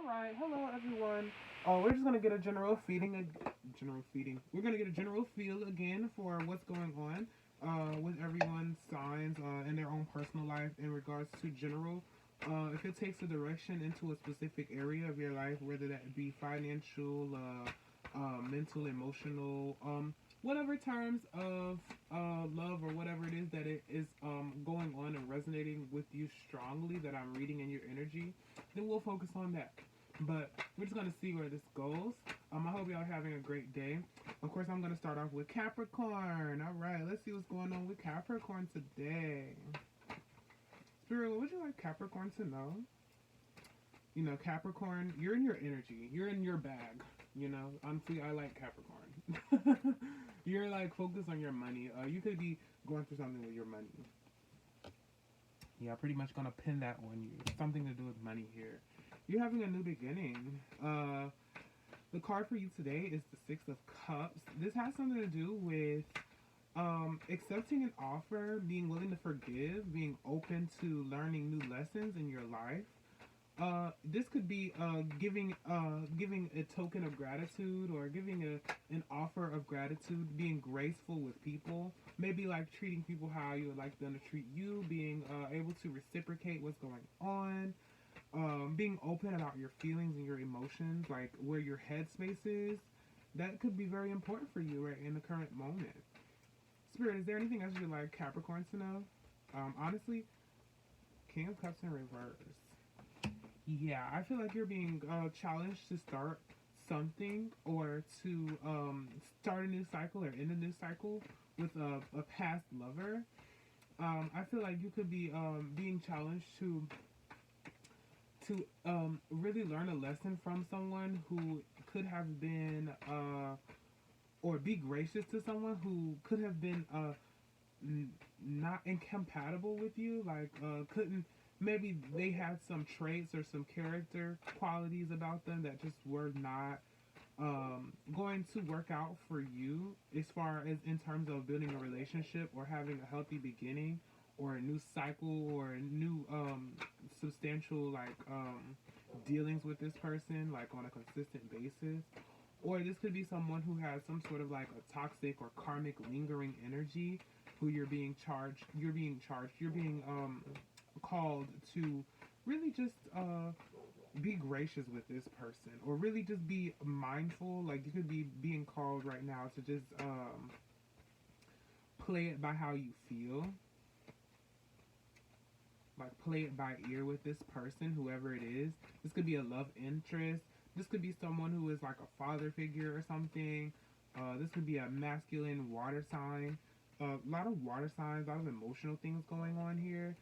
Alright, hello everyone. We're just gonna get a general feeding. We're gonna get a general feel again for what's going on with everyone's signs in their own personal life in regards to general. If it takes a direction into a specific area of your life, whether that be financial, mental, emotional, whatever terms of love or whatever it is that it is going on and resonating with you strongly that I'm reading in your energy, then we'll focus on that. But we're just gonna see where this goes. I hope y'all are having a great day. Of course, I'm gonna start off with Capricorn. All right, let's see what's going on with Capricorn today. Spirit, what would you like Capricorn to know? You know, Capricorn, you're in your energy. You're in your bag. You know, honestly, I like Capricorn. You're like focused on your money. You could be going through something with your money. Yeah, pretty much gonna pin that on you. Something to do with money here. You're having a new beginning. The card for you today is the Six of Cups. This has something to do with accepting an offer, being willing to forgive, being open to learning new lessons in your life. This could be giving a token of gratitude or giving an offer of gratitude, being graceful with people, maybe like treating people how you would like them to treat you, being able to reciprocate what's going on, being open about your feelings and your emotions, like where your headspace is. That could be very important for you right in the current moment. Spirit, is there anything else you'd like Capricorn to know? Honestly, King of Cups in reverse. Yeah, I feel like you're being challenged to start something or to start a new cycle or end a new cycle with a past lover. I feel like you could be being challenged to really learn a lesson from someone who could have been or be gracious to someone who could have been not incompatible with you, like couldn't, maybe they had some traits or some character qualities about them that just were not going to work out for you as far as in terms of building a relationship or having a healthy beginning or a new cycle or a new substantial like dealings with this person like on a consistent basis. Or this could be someone who has some sort of like a toxic or karmic lingering energy who you're being called to really just be gracious with this person or really just be mindful. Like you could be being called right now to just play it by how you feel, like play it by ear with this person, whoever it is. This could be a love interest. This could be someone who is like a father figure or something. This could be a masculine water sign. A lot of water signs, a lot of emotional things going on here.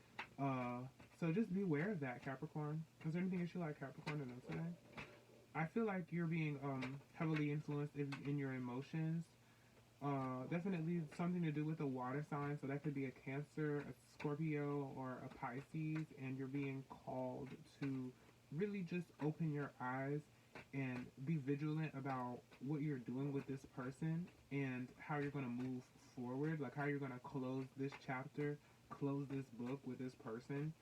So just beware of that, Capricorn. Is there anything you should like Capricorn to know today? I feel like you're being heavily influenced in your emotions. Definitely something to do with a water sign. So that could be a Cancer, a Scorpio, or a Pisces. And you're being called to really just open your eyes and be vigilant about what you're doing with this person and how you're going to move forward, like how you're going to close this chapter, close this book with this person.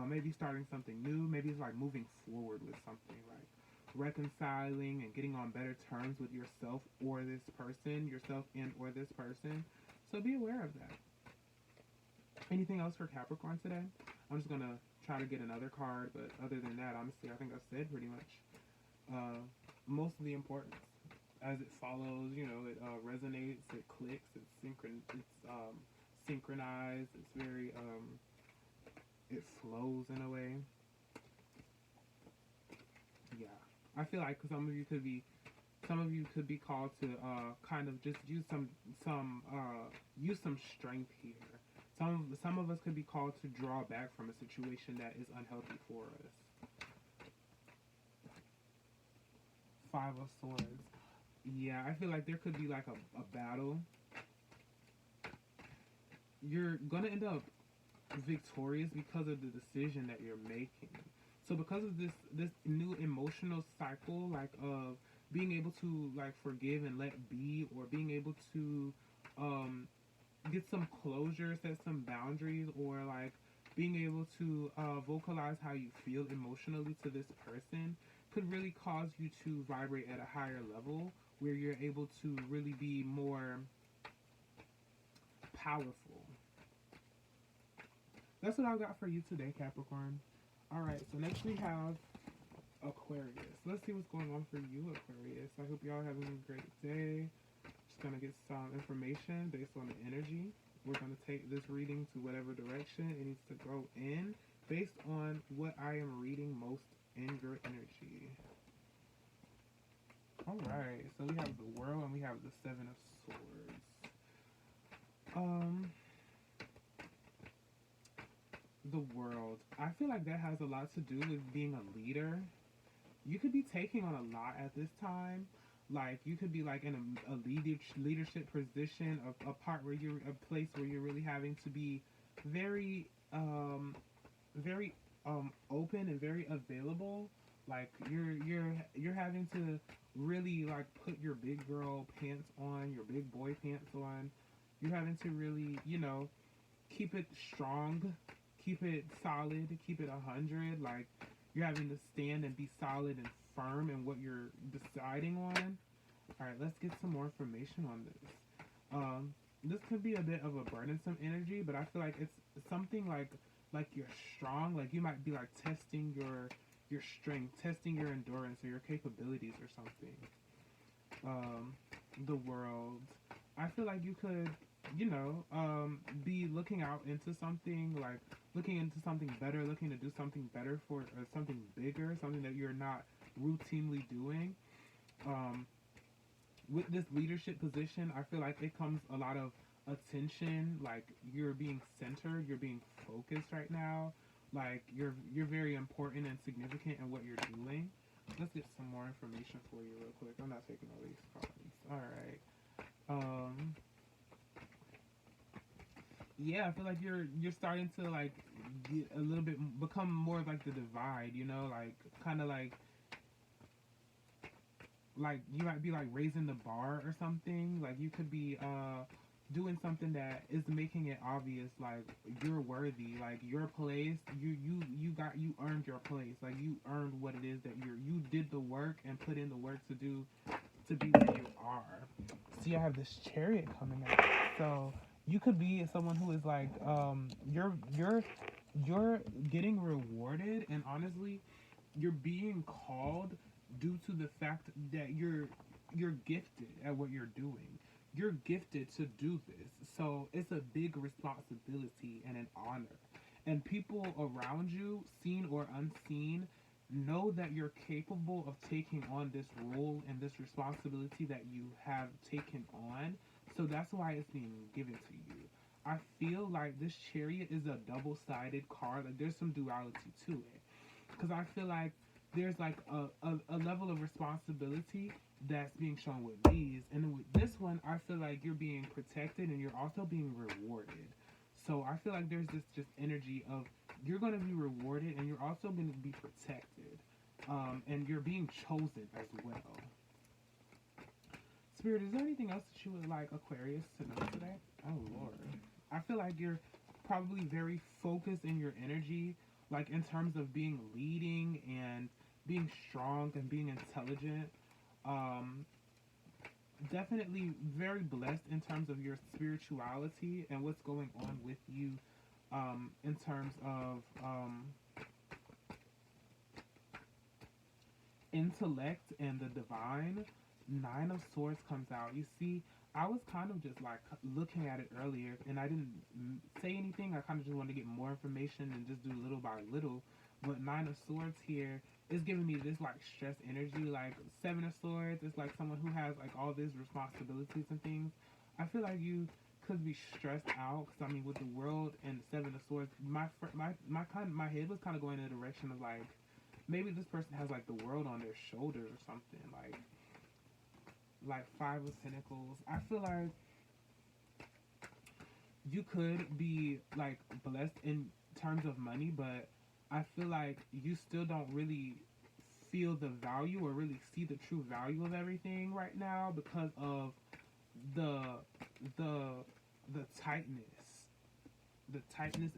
Maybe starting something new. Maybe it's like moving forward with something, like reconciling and getting on better terms with yourself or this person, yourself and or this person. So be aware of that. Anything else for Capricorn today? I'm just gonna try to get another card, but other than that, honestly, I think I've said pretty much most of the importance. As it follows, you know, it resonates, it clicks, it's synchronized, it's very it flows in a way. Yeah, I feel like some of you could be called to kind of just use some strength here. Some of us could be called to draw back from a situation that is unhealthy for us. Five of Swords. Yeah, I feel like there could be like a battle. You're gonna end up victorious because of the decision that you're making. So because of this new emotional cycle, like of being able to like forgive and let be, or being able to get some closure, set some boundaries, or like being able to vocalize how you feel emotionally to this person could really cause you to vibrate at a higher level where you're able to really be more powerful. That's what I got for you today, Capricorn. Alright, so next we have Aquarius. Let's see what's going on for you, Aquarius. I hope y'all having a great day. Just gonna get some information based on the energy. We're gonna take this reading to whatever direction it needs to go in based on what I am reading most in your energy. Alright, so we have the World and we have the Seven of Swords. The World. I feel like that has a lot to do with being a leader. You could be taking on a lot at this time. Like, you could be like in a leadership position, a part where you're a place where you're really having to be very very open and very available. Like, you're having to really like put your big girl pants on, your big boy pants on. You're having to really, you know, keep it strong, keep it solid, keep it 100. Like, you're having to stand and be solid and firm in what you're deciding on. Alright, let's get some more information on this. This could be a bit of a burdensome energy, but I feel like it's something like you're strong. Like, you might be like testing your strength, testing your endurance or your capabilities or something. The World. I feel like you could, you know, be looking out into something, like looking into something better, looking to do something better for something bigger, something that you're not routinely doing. With this leadership position, I feel like it comes a lot of attention. Like, you're being centered, you're being focused right now. Like, you're very important and significant in what you're doing. Let's get some more information for you real quick. I'm not taking all these cards. Alright. Yeah, I feel like you're starting to like get a little bit, become more like the divide, you know, like kind of like you might be like raising the bar or something. Like, you could be doing something that is making it obvious, like you're worthy, like your place, you earned your place, like you earned what it is that you did the work and put in the work to be where you are. See, I have this Chariot coming out, so you could be someone who is like you're getting rewarded, and honestly, you're being called due to the fact that you're gifted at what you're doing. You're gifted to do this, so it's a big responsibility and an honor. And people around you, seen or unseen, know that you're capable of taking on this role and this responsibility that you have taken on. So that's why it's being given to you. I feel like this Chariot is a double-sided card. Like, there's some duality to it, because I feel like there's like a level of responsibility that's being shown with these, and then with this one, I feel like you're being protected and you're also being rewarded. So I feel like there's this just energy of you're going to be rewarded and you're also going to be protected, and you're being chosen as well. Spirit, is there anything else that you would like Aquarius to know today? Oh Lord, I feel like you're probably very focused in your energy, like in terms of being leading and being strong and being intelligent. Definitely very blessed in terms of your spirituality and what's going on with you, in terms of intellect and the divine. Nine of Swords comes out. You see, I was kind of just like looking at it earlier, and I didn't say anything. I kind of just wanted to get more information and just do little by little. But Nine of Swords here is giving me this like stress energy. Like, Seven of Swords is like someone who has like all these responsibilities and things. I feel like you could be stressed out, because I mean, with the World and the Seven of Swords, my head was kind of going in the direction of like, maybe this person has like the world on their shoulders or something. Like Five of Pentacles. I feel like you could be like blessed in terms of money, but I feel like you still don't really feel the value or really see the true value of everything right now, because of the tightness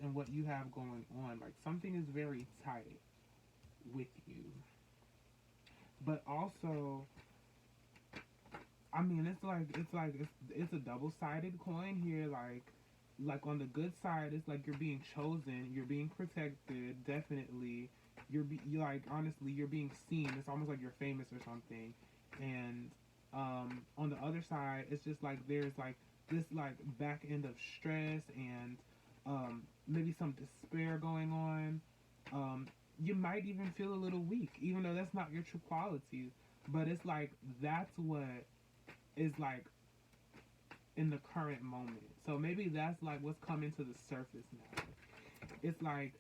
in what you have going on. Like, something is very tight with you. but also, I mean, it's a double-sided coin here. Like on the good side, it's like you're being chosen, you're being protected, definitely. You like, honestly, you're being seen. It's almost like you're famous or something. And on the other side, it's just like there's like this like back end of stress and maybe some despair going on. You might even feel a little weak, even though that's not your true qualities. But it's like that's what is like in the current moment. So maybe that's like what's coming to the surface now. It's like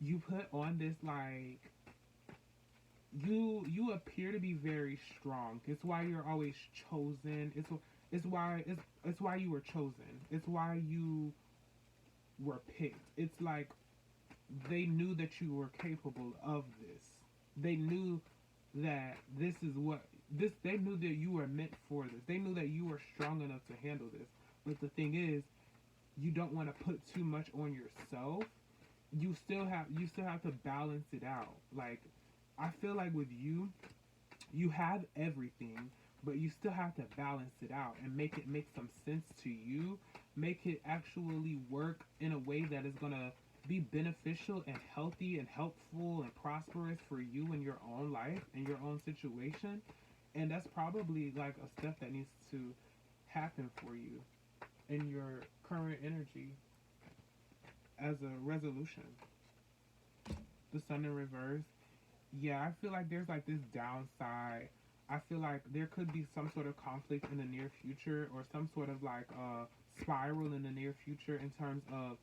you put on this like you appear to be very strong. It's why you're always chosen. It's why you were chosen. It's why you were picked. It's like they knew that you were capable of this. They knew that this is what this they knew that you were meant for this. They knew that you were strong enough to handle this. But the thing is, you don't want to put too much on yourself. You still have to balance it out. Like I feel like with you, you have everything, but you still have to balance it out and make it make some sense to you. Make it actually work in a way that is gonna be beneficial and healthy and helpful and prosperous for you in your own life and your own situation. And that's probably like a step that needs to happen for you in your current energy as a resolution. The sun in reverse. Yeah, I feel like there's like this downside. I feel like there could be some sort of conflict in the near future or some sort of like spiral in the near future in terms of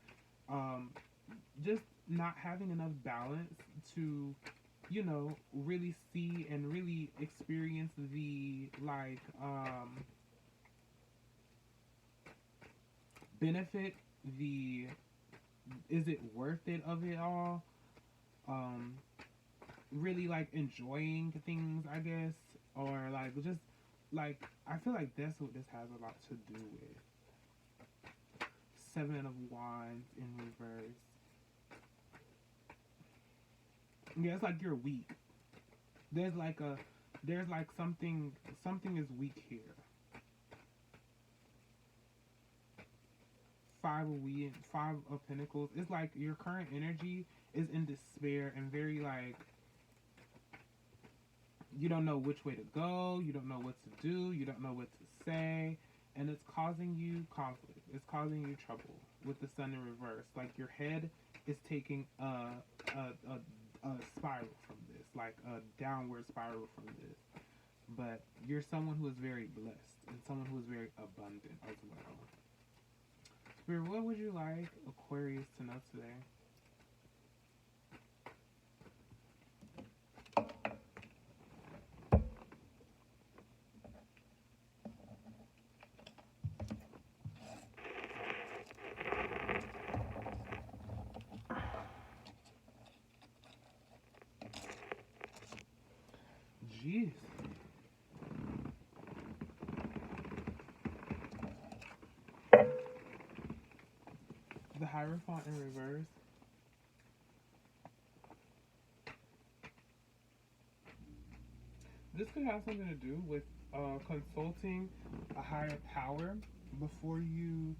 just not having enough balance to, you know, really see and really experience the like benefit, the is it worth it of it all? Um, really like enjoying things, I guess, or like just like I feel like that's what this has a lot to do with. Seven of Wands in reverse. Yeah, it's like you're weak. There's like something is weak here. Five of Pentacles. It's like your current energy is in despair and very like you don't know which way to go, you don't know what to do, you don't know what to say, and it's causing you conflict. It's causing you trouble with the sun in reverse. Like your head is taking a spiral from this, like a downward spiral from this. But you're someone who is very blessed and someone who is very abundant as well. Spirit, what would you like Aquarius to know today? Jeez. The Hierophant in reverse. This could have something to do with consulting a higher power before you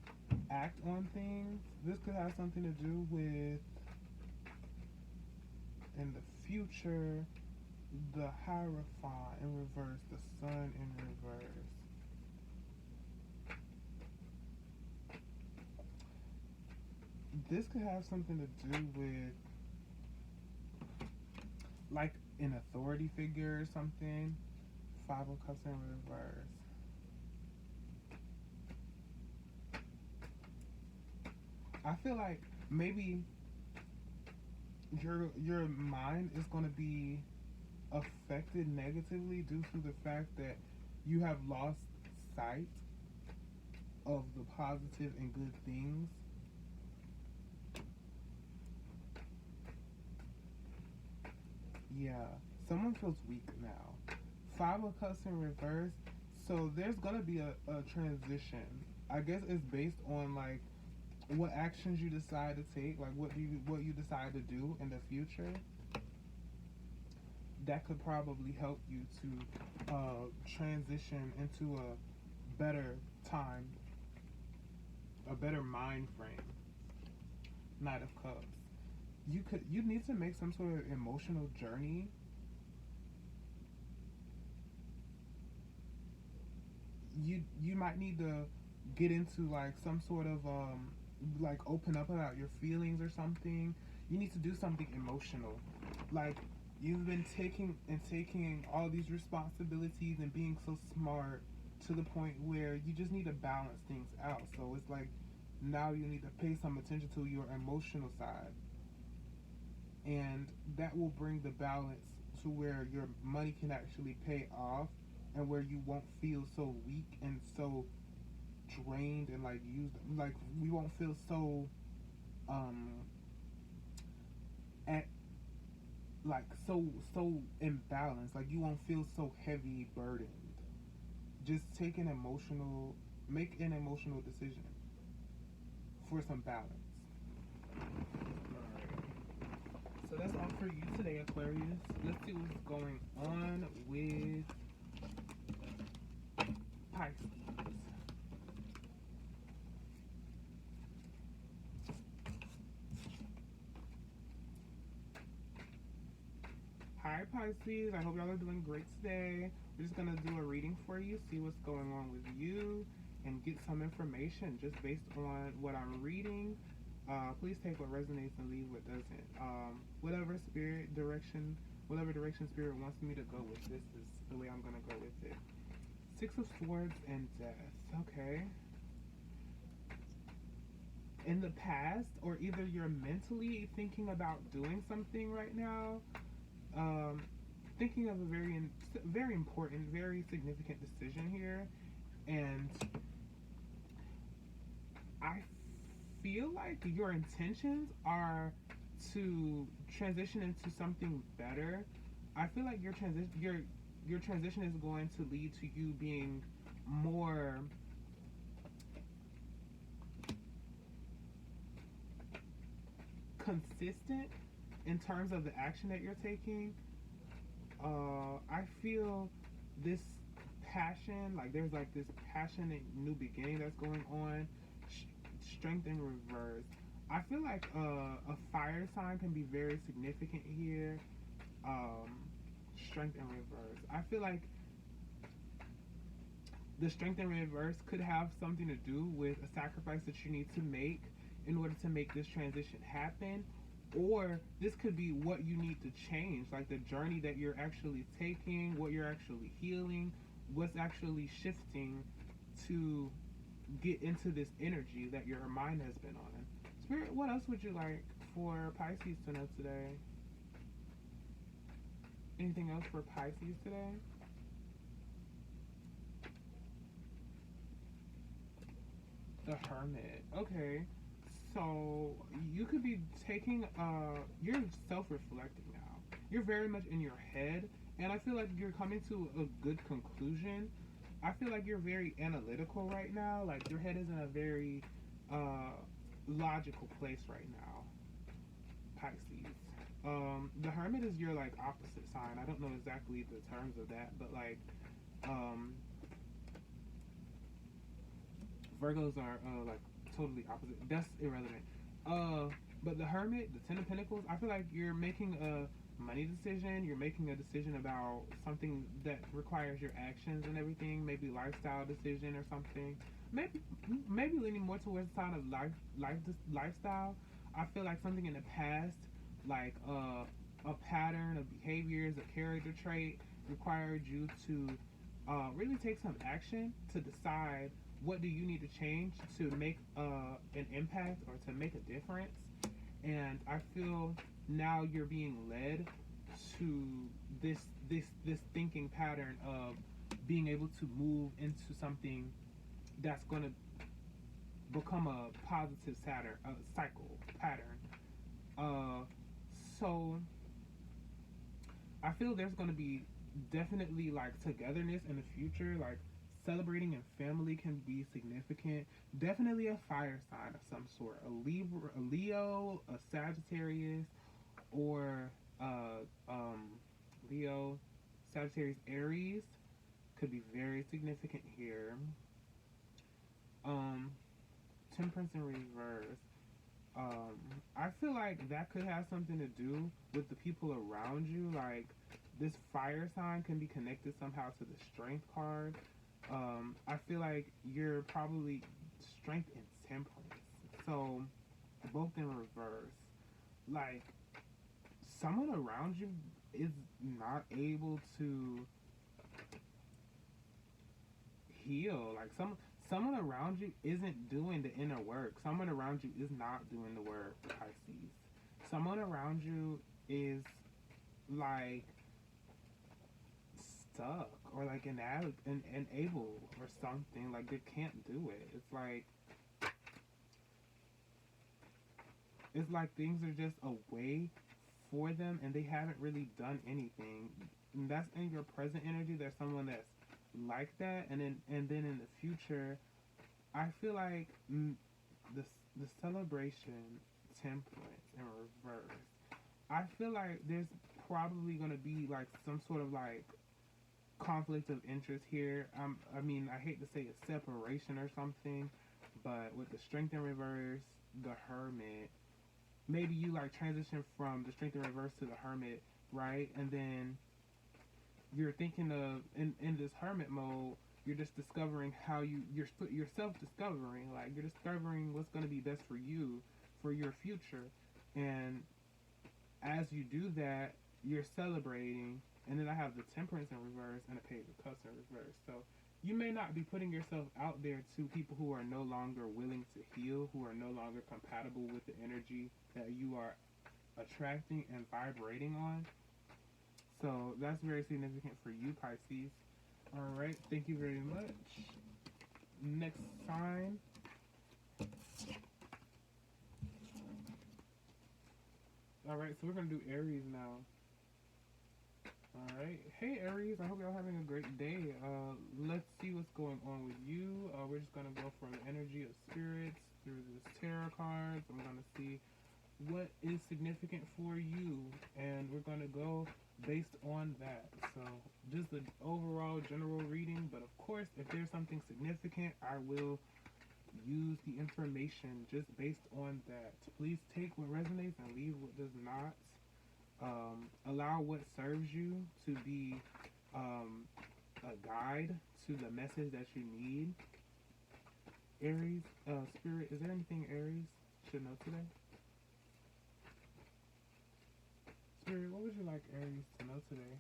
act on things. This could have something to do with, in the future, the Hierophant in reverse, the Sun in reverse. This could have something to do with like an authority figure or something. Five of Cups in reverse. I feel like maybe your mind is going to be affected negatively due to the fact that you have lost sight of the positive and good things. Yeah, someone feels weak now. Five of Cups in reverse. So there's gonna be a transition. I guess it's based on like what actions you decide to take, like what you decide to do in the future. that could probably help you to transition into a better time, a better mind frame. Knight of Cups. You need to make some sort of emotional journey. You might need to get into like some sort of like open up about your feelings or something. You need to do something emotional. Like you've been taking all these responsibilities and being so smart to the point where you just need to balance things out. So it's like now you need to pay some attention to your emotional side. And that will bring the balance to where your money can actually pay off and where you won't feel so weak and so drained and like used, like we won't feel so at like so imbalanced, like you won't feel so heavy burdened. Just make an emotional decision for some balance. Alright, so that's all for you today, Aquarius. Let's see what's going on with Pisces. Hi Pisces, I hope y'all are doing great today. We're just gonna do a reading for you, see what's going on with you, and get some information just based on what I'm reading. Please take what resonates and leave what doesn't. Whatever direction spirit wants me to go with, this is the way I'm gonna go with it. Six of Swords and Death. Okay. In the past, or either you're mentally thinking about doing something right now, thinking of a very important, very significant decision here, and I feel like your intentions are to transition into something better. I feel like your transition is going to lead to you being more consistent in terms of the action that you're taking. I feel this passion, like there's like this passionate new beginning that's going on. Strength in reverse. I feel like a fire sign can be very significant here. Strength in reverse. I feel like the strength in reverse could have something to do with a sacrifice that you need to make in order to make this transition happen. Or this could be what you need to change, like the journey that you're actually taking, what you're actually healing, what's actually shifting to get into this energy that your mind has been on. Spirit, what else would you like for Pisces to know today? Anything else for Pisces today? The Hermit. Okay. So you could be taking you're self-reflecting now. You're very much in your head, and I feel like you're coming to a good conclusion. I feel like you're very analytical right now. Like your head is in a very logical place right now, Pisces. The Hermit is your like opposite sign. I don't know exactly the terms of that, but like Virgos are like totally opposite. That's irrelevant. But the Hermit, the Ten of Pentacles, I feel like you're making a money decision. You're making a decision about something that requires your actions and everything. Maybe lifestyle decision or something. Maybe leaning more towards the side of lifestyle. I feel like something in the past, like a pattern of behaviors, a character trait, required you to really take some action to decide what do you need to change to make an impact or to make a difference. And I feel now you're being led to this thinking pattern of being able to move into something that's going to become a positive cycle pattern. So I feel there's going to be definitely like togetherness in the future, like celebrating in family can be significant. Definitely a fire sign of some sort, a Libra, a Leo, a Sagittarius, or Leo, Sagittarius, Aries could be very significant here. Um, Temperance in reverse. I feel like that could have something to do with the people around you. Like this fire sign can be connected somehow to the Strength card. I feel like you're probably Strength and Temperance. So both in reverse. Like someone around you is not able to heal. Like someone around you isn't doing the inner work. Someone around you is not doing the work, Pisces. Someone around you is like stuck or like unable or something. Like they can't do it. It's like things are just a way for them and they haven't really done anything. And that's in your present energy. There's someone that's like that, and then in the future, I feel like the celebration, temperance, and reverse. I feel like there's probably gonna be like some sort of like conflict of interest here. I mean, I hate to say a separation or something, but with the strength in reverse, the hermit, maybe you like transition from the strength in reverse to the hermit, right? And then you're thinking of in this hermit mode, you're just discovering how you're self-discovering, like you're discovering what's going to be best for you for your future. And as you do that, you're celebrating. And then I have the temperance in reverse and a page of cups in reverse. So you may not be putting yourself out there to people who are no longer willing to heal, who are no longer compatible with the energy that you are attracting and vibrating on. So that's very significant for you, Pisces. All right, thank you very much. Next sign. All right, so we're going to do Aries now. All right. Hey, Aries, I hope y'all having a great day. Let's see what's going on with you. We're just going to go from the energy of spirits through this tarot cards. I'm going to see what is significant for you, and we're going to go based on that. So just an overall general reading, but of course if there's something significant, I will use the information just based on that. Please take what resonates and leave what does not. Allow what serves you to be a guide to the message that you need. Aries, Spirit, is there anything Aries should know today? Spirit, what would you like Aries to know today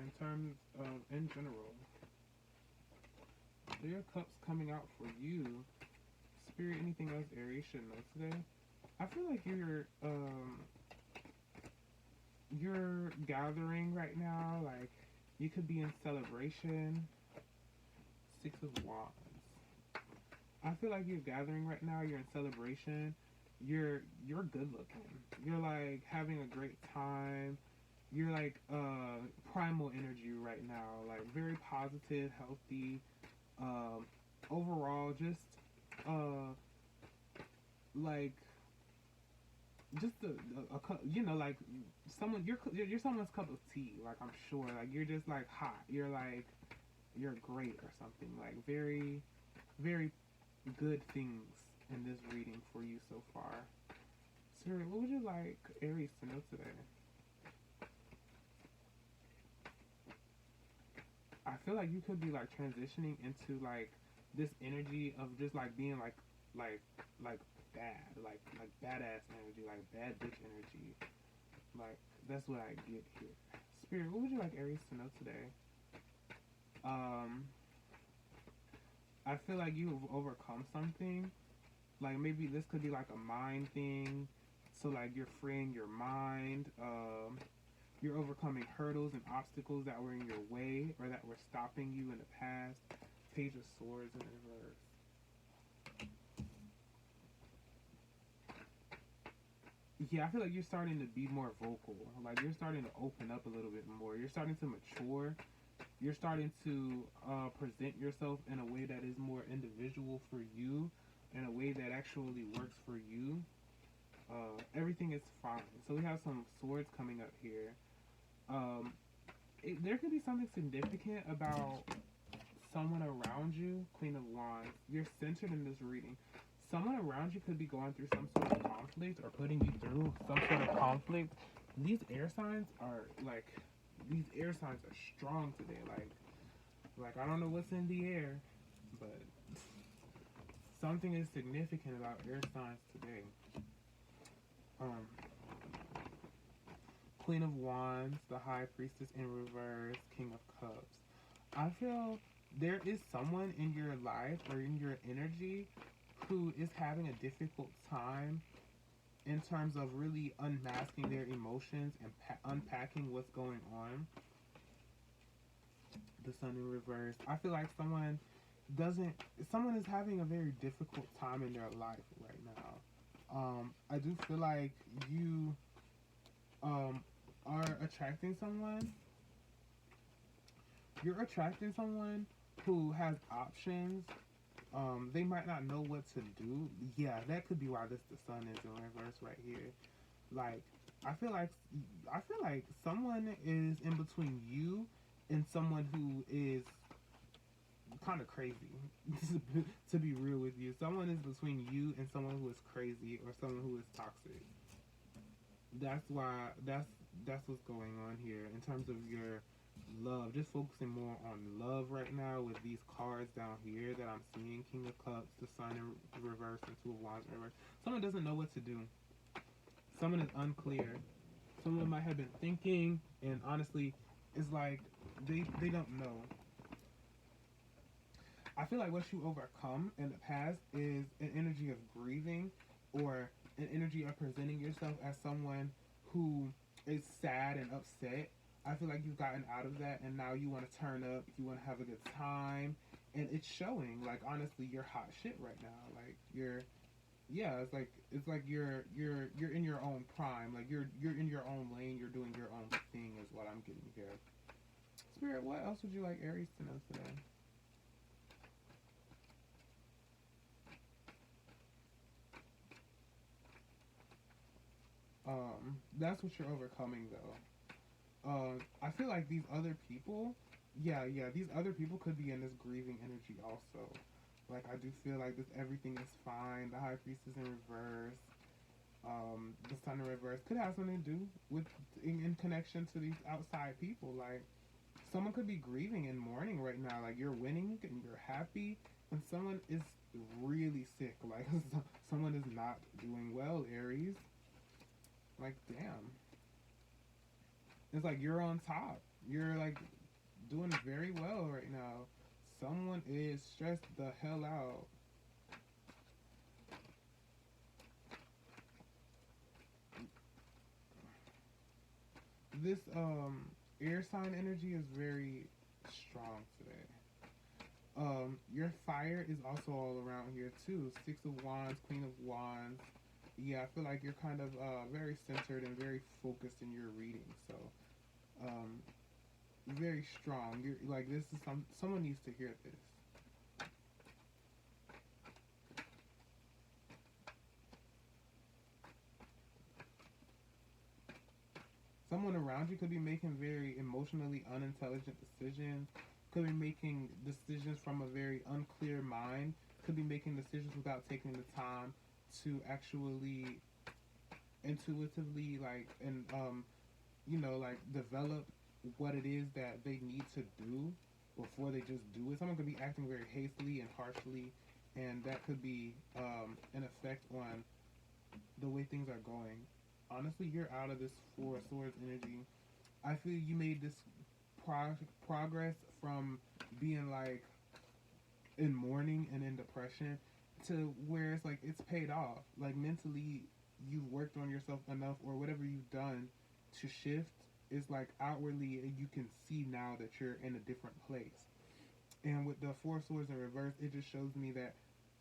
in terms of, in general? There are cups coming out for you. Spirit, anything else Aries should know today? I feel like you're gathering right now, like you could be in celebration. Six of Wands. I feel like you're gathering right now, you're in celebration. You're good looking. You're like having a great time. You're like primal energy right now, like very positive, healthy. Overall, just like just a you know, like someone you're someone's cup of tea. Like I'm sure, like you're just like hot. You're like you're great or something. Like very, very good things in this reading for you so far. Spirit, what would you like Aries to know today? I feel like you could be like transitioning into like this energy of just like being like bad, like badass energy, like bad bitch energy. Like that's what I get here. Spirit, what would you like Aries to know today? I feel like you've overcome something. Like maybe this could be like a mind thing. So like you're freeing your mind. You're overcoming hurdles and obstacles that were in your way or that were stopping you in the past. Page of Swords in reverse. Yeah, I feel like you're starting to be more vocal. Like you're starting to open up a little bit more. You're starting to mature. You're starting to present yourself in a way that is more individual for you, in a way that actually works for you. Everything is fine. So we have some swords coming up here. there could be something significant about someone around you. Queen of Wands, you're centered in this reading. Someone around you could be going through some sort of conflict or putting you through some sort of conflict. These air signs are like, these air signs are strong today. Like I don't know what's in the air, but something is significant about air signs today. Um, Queen of Wands, the High Priestess in reverse, King of Cups. I feel there is someone in your life or in your energy who is having a difficult time in terms of really unmasking their emotions and unpacking what's going on. The Sun in reverse. I feel like someone is having a very difficult time in their life right now. I do feel like you are attracting someone. You're attracting someone who has options. They might not know what to do. Yeah, that could be why the Sun is in reverse right here. Like, I feel like someone is in between you and someone who is kind of crazy. To be real with you, someone is between you and someone who is crazy or someone who is toxic. That's what's going on here in terms of your love. Just focusing more on love right now with these cards down here that I'm seeing. King of Cups, the Sun in reverse, and Two of Wands in reverse. Someone doesn't know what to do. Someone is unclear. Someone might have been thinking, and honestly, it's like they don't know. I feel like what you overcome in the past is an energy of grieving or an energy of presenting yourself as someone who is sad and upset. I feel like you've gotten out of that and now you want to turn up, you want to have a good time, and it's showing. Like, honestly, you're hot shit right now. Like, it's like you're in your own prime. Like, you're in your own lane, you're doing your own thing is what I'm getting here. Spirit, what else would you like Aries to know today? That's what you're overcoming though. I feel like these other people, yeah, these other people could be in this grieving energy also. Like, I do feel like this everything is fine. The High Priestess in reverse, the Sun in reverse could have something to do with in connection to these outside people. Like, someone could be grieving and mourning right now. Like, you're winning and you're happy, and someone is really sick. Like, someone is not doing well, Aries. Like, damn. It's like you're on top. You're like doing very well right now. Someone is stressed the hell out. This air sign energy is very strong today. Your fire is also all around here too. Six of Wands, Queen of Wands. Yeah, I feel like you're kind of very centered and very focused in your reading. So, um, very strong. You're like, this is someone needs to hear this. Someone around you could be making very emotionally unintelligent decisions. Could be making decisions from a very unclear mind. Could be making decisions without taking the time to actually intuitively like develop what it is that they need to do before they just do it. Someone could be acting very hastily and harshly, and that could be an effect on the way things are going. Honestly, you're out of this Four of Swords energy. I feel you made this progress from being like in mourning and in depression to where it's like it's paid off. Like, mentally, you've worked on yourself enough, or whatever you've done to shift is like outwardly you can see now that you're in a different place. And with the Four of Swords in reverse, it just shows me that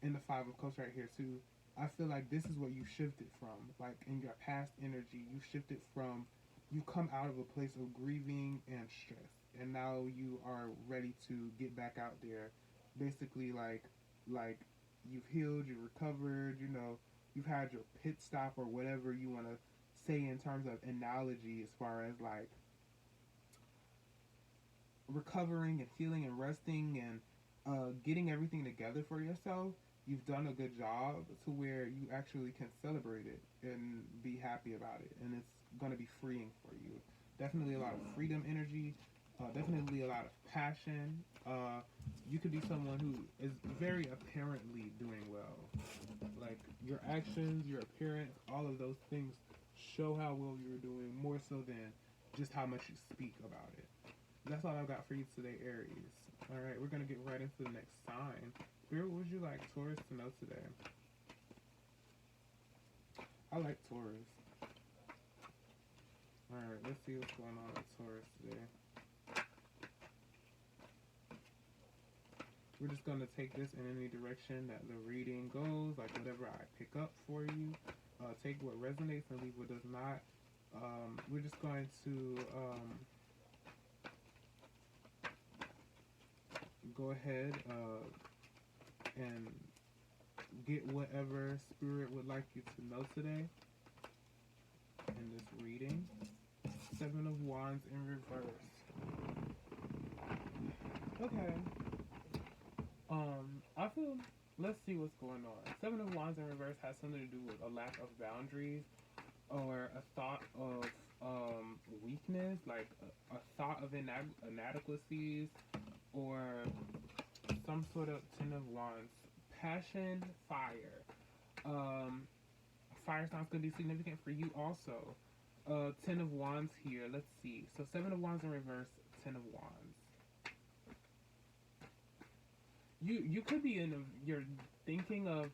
in the Five of Cups right here too, I feel like this is what you shifted from. Like, in your past energy, you shifted from, you come out of a place of grieving and stress, and now you are ready to get back out there. Basically, like you've healed, you've recovered. You've had your pit stop, or whatever you want to say in terms of analogy, as far as like recovering and healing and resting and getting everything together for yourself, you've done a good job to where you actually can celebrate it and be happy about it. And it's going to be freeing for you. Definitely a lot of freedom energy, definitely a lot of passion. You could be someone who is very apparently doing well. Like your actions, your appearance, all of those things show how well you're doing more so than just how much you speak about it. That's all I've got for you today, Aries. Alright, we're going to get right into the next sign. Spirit, what would you like Taurus to know today? I like Taurus. Alright, let's see what's going on with Taurus today. We're just going to take this in any direction that the reading goes, like whatever I pick up for you. Take what resonates and leave what does not. We're just going to go ahead and get whatever Spirit would like you to know today in this reading. Seven of Wands in reverse. Okay. I feel, let's see what's going on. Seven of Wands in reverse has something to do with a lack of boundaries or a thought of weakness, like a thought of inadequacies, or some sort of Ten of Wands. Passion, fire. Fire signs could be significant for you also. Ten of Wands here. Let's see. So Seven of Wands in reverse, Ten of Wands. You could be you're thinking of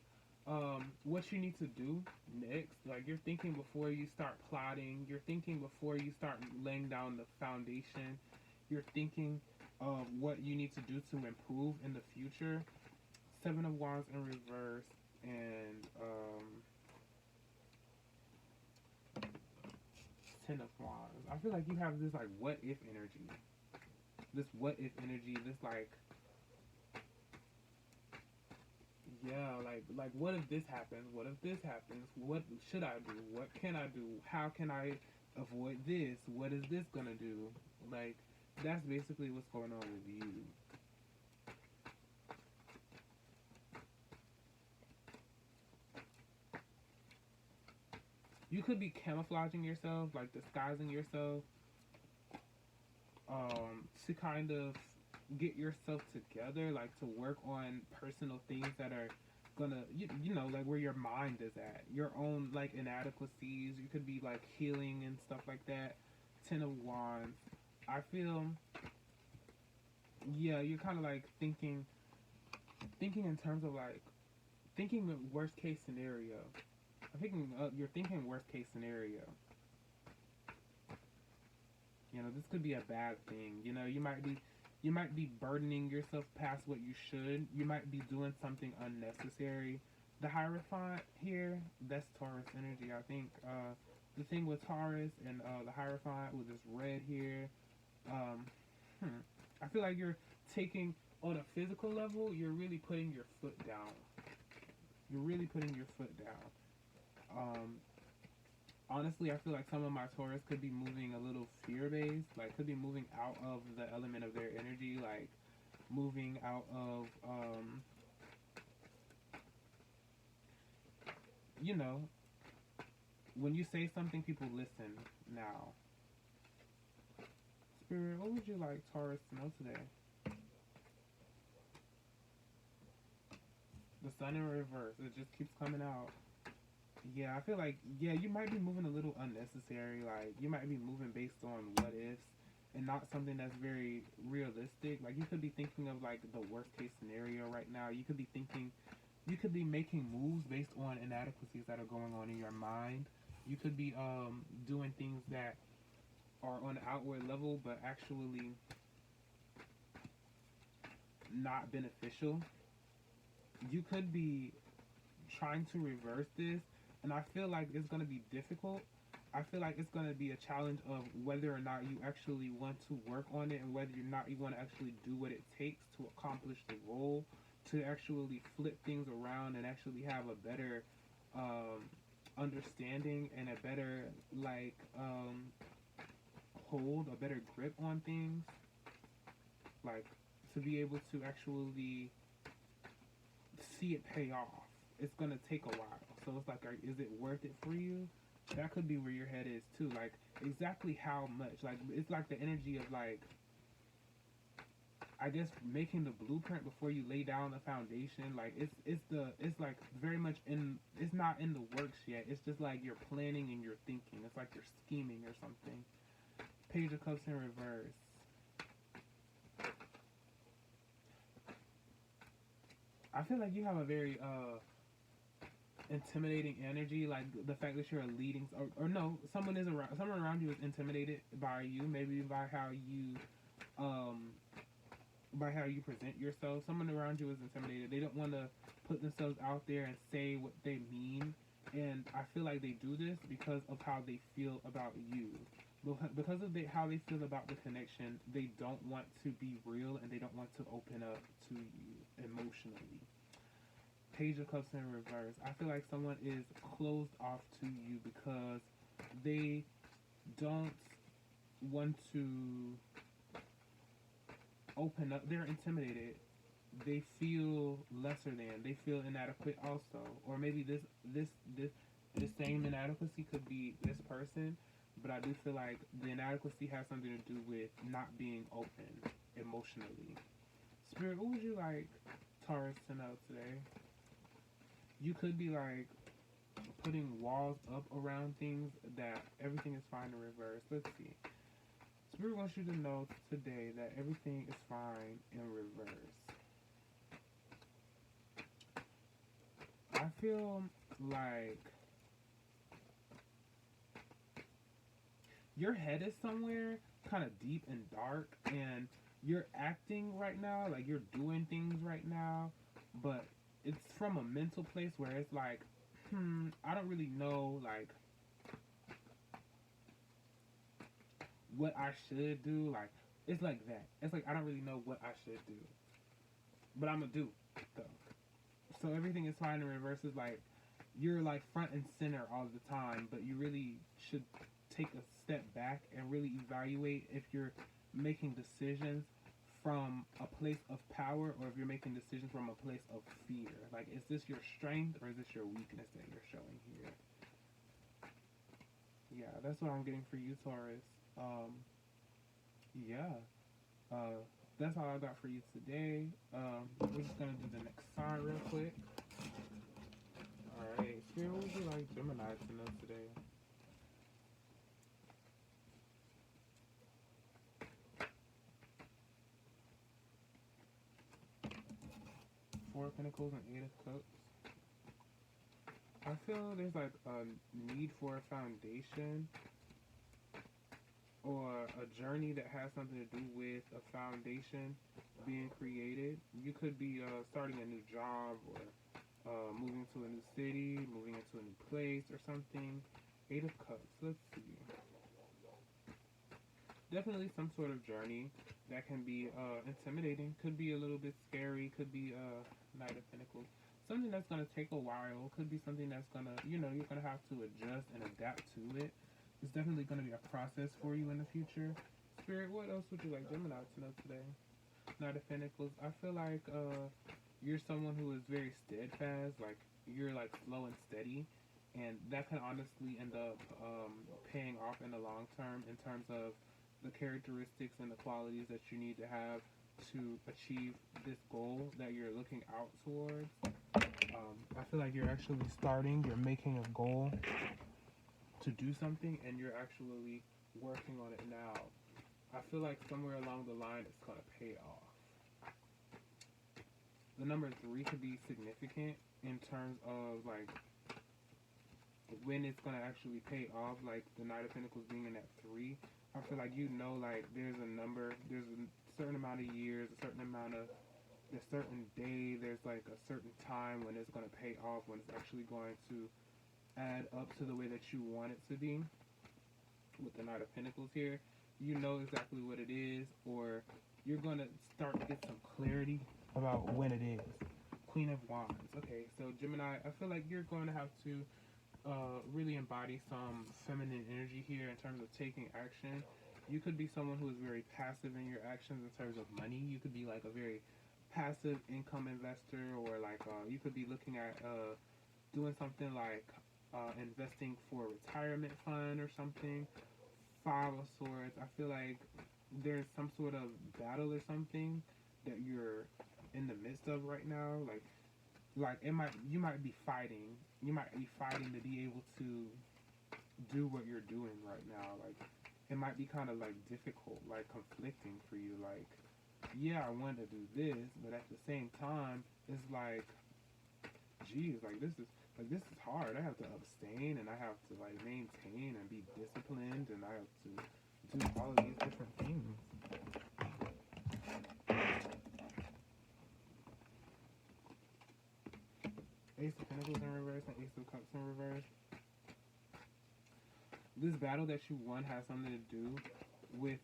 what you need to do next. Like you're thinking before you start plotting. You're thinking before you start laying down the foundation. You're thinking of what you need to do to improve in the future. Seven of Wands in reverse and Ten of Wands. I feel like you have this like what if energy. This what if energy. This like, yeah, like what if this happens? What if this happens? What should I do? What can I do? How can I avoid this? What is this gonna do? Like that's basically what's going on with you. You could be camouflaging yourself, like disguising yourself, to kind of get yourself together, like to work on personal things that are gonna, you know, like where your mind is at, your own like inadequacies. You could be like healing and stuff like that. Ten of Wands. I feel, yeah, you're kind of like thinking in terms of like thinking the worst case scenario. I'm thinking you're thinking worst case scenario. You know, this could be a bad thing. You know, you might be burdening yourself past what you should. You might be doing something unnecessary. The Hierophant here, that's Taurus energy. I think the thing with Taurus and the Hierophant with this red here, I feel like you're taking, on a physical level, you're really putting your foot down. You're really putting your foot down. Honestly, I feel like some of my Taurus could be moving a little fear-based, like could be moving out of the element of their energy, like moving out of, you know, when you say something, people listen now. Spirit, what would you like Taurus to know today? The Sun in reverse, it just keeps coming out. Yeah, I feel like, yeah, you might be moving a little unnecessary. Like, you might be moving based on what ifs and not something that's very realistic. Like, you could be thinking of, like, the worst case scenario right now. You could be making moves based on inadequacies that are going on in your mind. You could be doing things that are on an outward level, but actually not beneficial. You could be trying to reverse this, and I feel like it's going to be difficult. I feel like it's going to be a challenge of whether or not you actually want to work on it, and whether or not you want to actually do what it takes to accomplish the goal, to actually flip things around and actually have a better understanding and a better like hold, a better grip on things. like to be able to actually see it pay off. It's gonna take a while. So it's like, is it worth it for you? That could be where your head is too. Like, exactly how much? Like, it's like the energy of like, I guess, making the blueprint before you lay down the foundation. Like, it's like very much in. It's not in the works yet. It's just like you're planning and you're thinking. It's like you're scheming or something. Page of Cups in reverse. I feel like you have a very intimidating energy. Like the fact that you're a leading, or no, someone around you is intimidated by you. Maybe um by how you present yourself. Someone around you is intimidated. They don't want to put themselves out there and say what they mean. And I feel like they do this because of how they feel about you. Because of how they feel about the connection, they don't want to be real and they don't want to open up to you emotionally. Page of Cups in reverse. I feel like someone is closed off to you because they don't want to open up. They're intimidated. They feel lesser than. They feel inadequate also. Or maybe this same inadequacy could be this person, but I do feel like the inadequacy has something to do with not being open emotionally. Spirit, what would you like Taurus to know today? You could be like putting walls up around things that everything is fine in reverse. Let's see. Spirit wants you to know today that everything is fine in reverse. I feel like your head is somewhere kind of deep and dark, and you're acting right now, like you're doing things right now, but it's from a mental place where it's like, I don't really know, like, what I should do. Like, it's like that. It's like, I don't really know what I should do, but I'm gonna do, though. So everything is fine in reverse is like, you're like front and center all the time, but you really should take a step back and really evaluate if you're making decisions from a place of power or if you're making decisions from a place of fear. Like, is this your strength or is this your weakness that you're showing here? Yeah, that's what I'm getting for you, Taurus. Yeah. That's all I got for you today. We're just gonna do the next sign real quick. Alright, Spirit, what would you like Gemini to know today? Four of Pentacles and Eight of Cups. I feel there's like a need for a foundation or a journey that has something to do with a foundation being created. You could be starting a new job or moving to a new city, moving into a new place or something. Eight of Cups. Let's see. Definitely some sort of journey that can be intimidating. Could be a little bit scary. Could be Knight of Pentacles. Something that's going to take a while. Could be something that's going to, you're going to have to adjust and adapt to it. It's definitely going to be a process for you in the future. Spirit, what else would you like Gemini to know today? Knight of Pentacles. I feel like you're someone who is very steadfast. Like, you're like slow and steady. And that can honestly end up paying off in the long term in terms of the characteristics and the qualities that you need to have to achieve this goal that you're looking out towards. I feel like you're actually you're making a goal to do something and you're actually working on it now. I feel like somewhere along the line it's going to pay off. The number 3 could be significant in terms of like when it's going to actually pay off, like the Knight of Pentacles being in that 3. I feel like like there's a certain amount of years, a certain day, there's like a certain time when it's going to pay off, when it's actually going to add up to the way that you want it to be. With the Knight of Pentacles here, you know exactly what it is, or you're going to start to get some clarity about when it is. Queen of Wands. Okay, so Gemini, I feel like you're going to have to really embody some feminine energy here in terms of taking action You could be someone who is very passive in your actions in terms of money. You could be like a very passive income investor, or like you could be looking at doing something like investing for a retirement fund or something. Five of Swords. I feel like there's some sort of battle or something that you're in the midst of right now. Like you might be fighting. You might be fighting to be able to do what you're doing right now. Like it might be kind of like difficult, like conflicting for you. Like, yeah, I want to do this, but at the same time, it's like, geez, this is hard. I have to abstain, and I have to like maintain and be disciplined, and I have to do all of these different things. Ace of Pentacles in reverse and Ace of Cups in reverse. This battle that you won has something to do with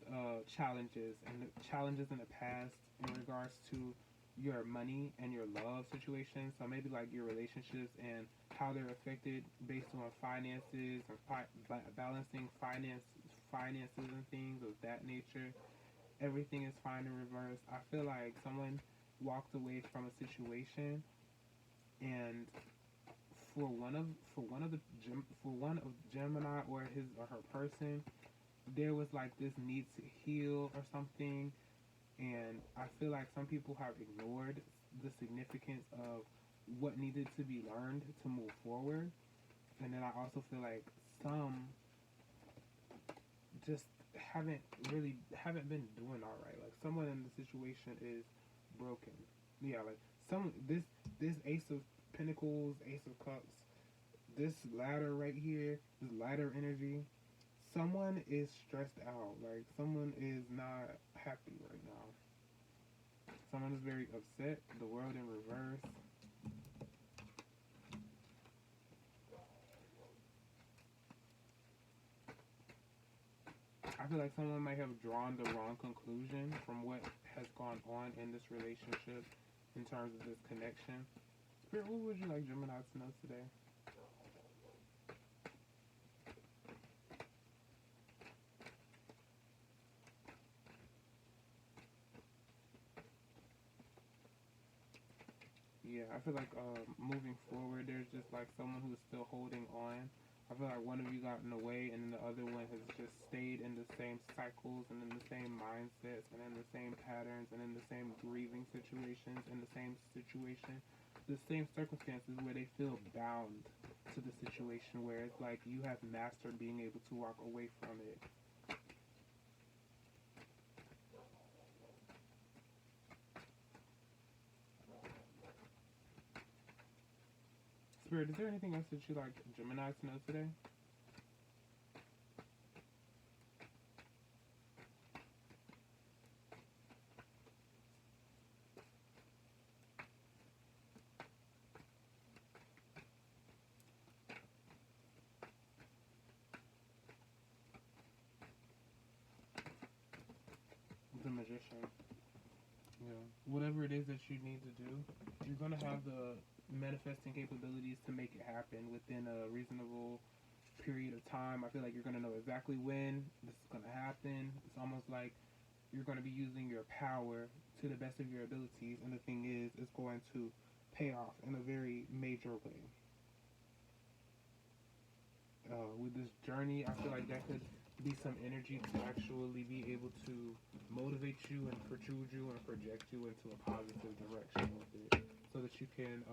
challenges, and the challenges in the past in regards to your money and your love situation. So maybe like your relationships and how they're affected based on finances or balancing finances and things of that nature. Everything is fine in reverse. I feel like someone walked away from a situation, and for one of Gemini or his or her person, there was like this need to heal or something, and I feel like some people have ignored the significance of what needed to be learned to move forward. And then I also feel like some just haven't been doing all right. Like someone in the situation is broken. Yeah, like this Ace of Pentacles, Ace of Cups, this ladder right here, this ladder energy. Someone is stressed out. Like someone is not happy right now. Someone is very upset. The World in reverse. I feel like someone might have drawn the wrong conclusion from what has gone on in this relationship in terms of this connection. Spirit, what would you like Gemini to know today? Yeah, I feel like moving forward, there's just like someone who's still holding on. I feel like one of you got in the way, and then the other one has just stayed in the same cycles and in the same mindsets and in the same patterns and in the same grieving situations, in the same situation, the same circumstances where they feel bound to the situation, where it's like you have mastered being able to walk away from it. Spirit, is there anything else that you like Gemini to know today? The Magician. Yeah. Whatever it is that you need to do, you're going to have the manifesting capabilities to make it happen within a reasonable period of time. I feel like you're going to know exactly when this is going to happen. It's almost like you're going to be using your power to the best of your abilities, and the thing is, it's going to pay off in a very major way. With this journey, I feel like that could be some energy to actually be able to motivate you and protrude you and project you into a positive direction with it, so that you can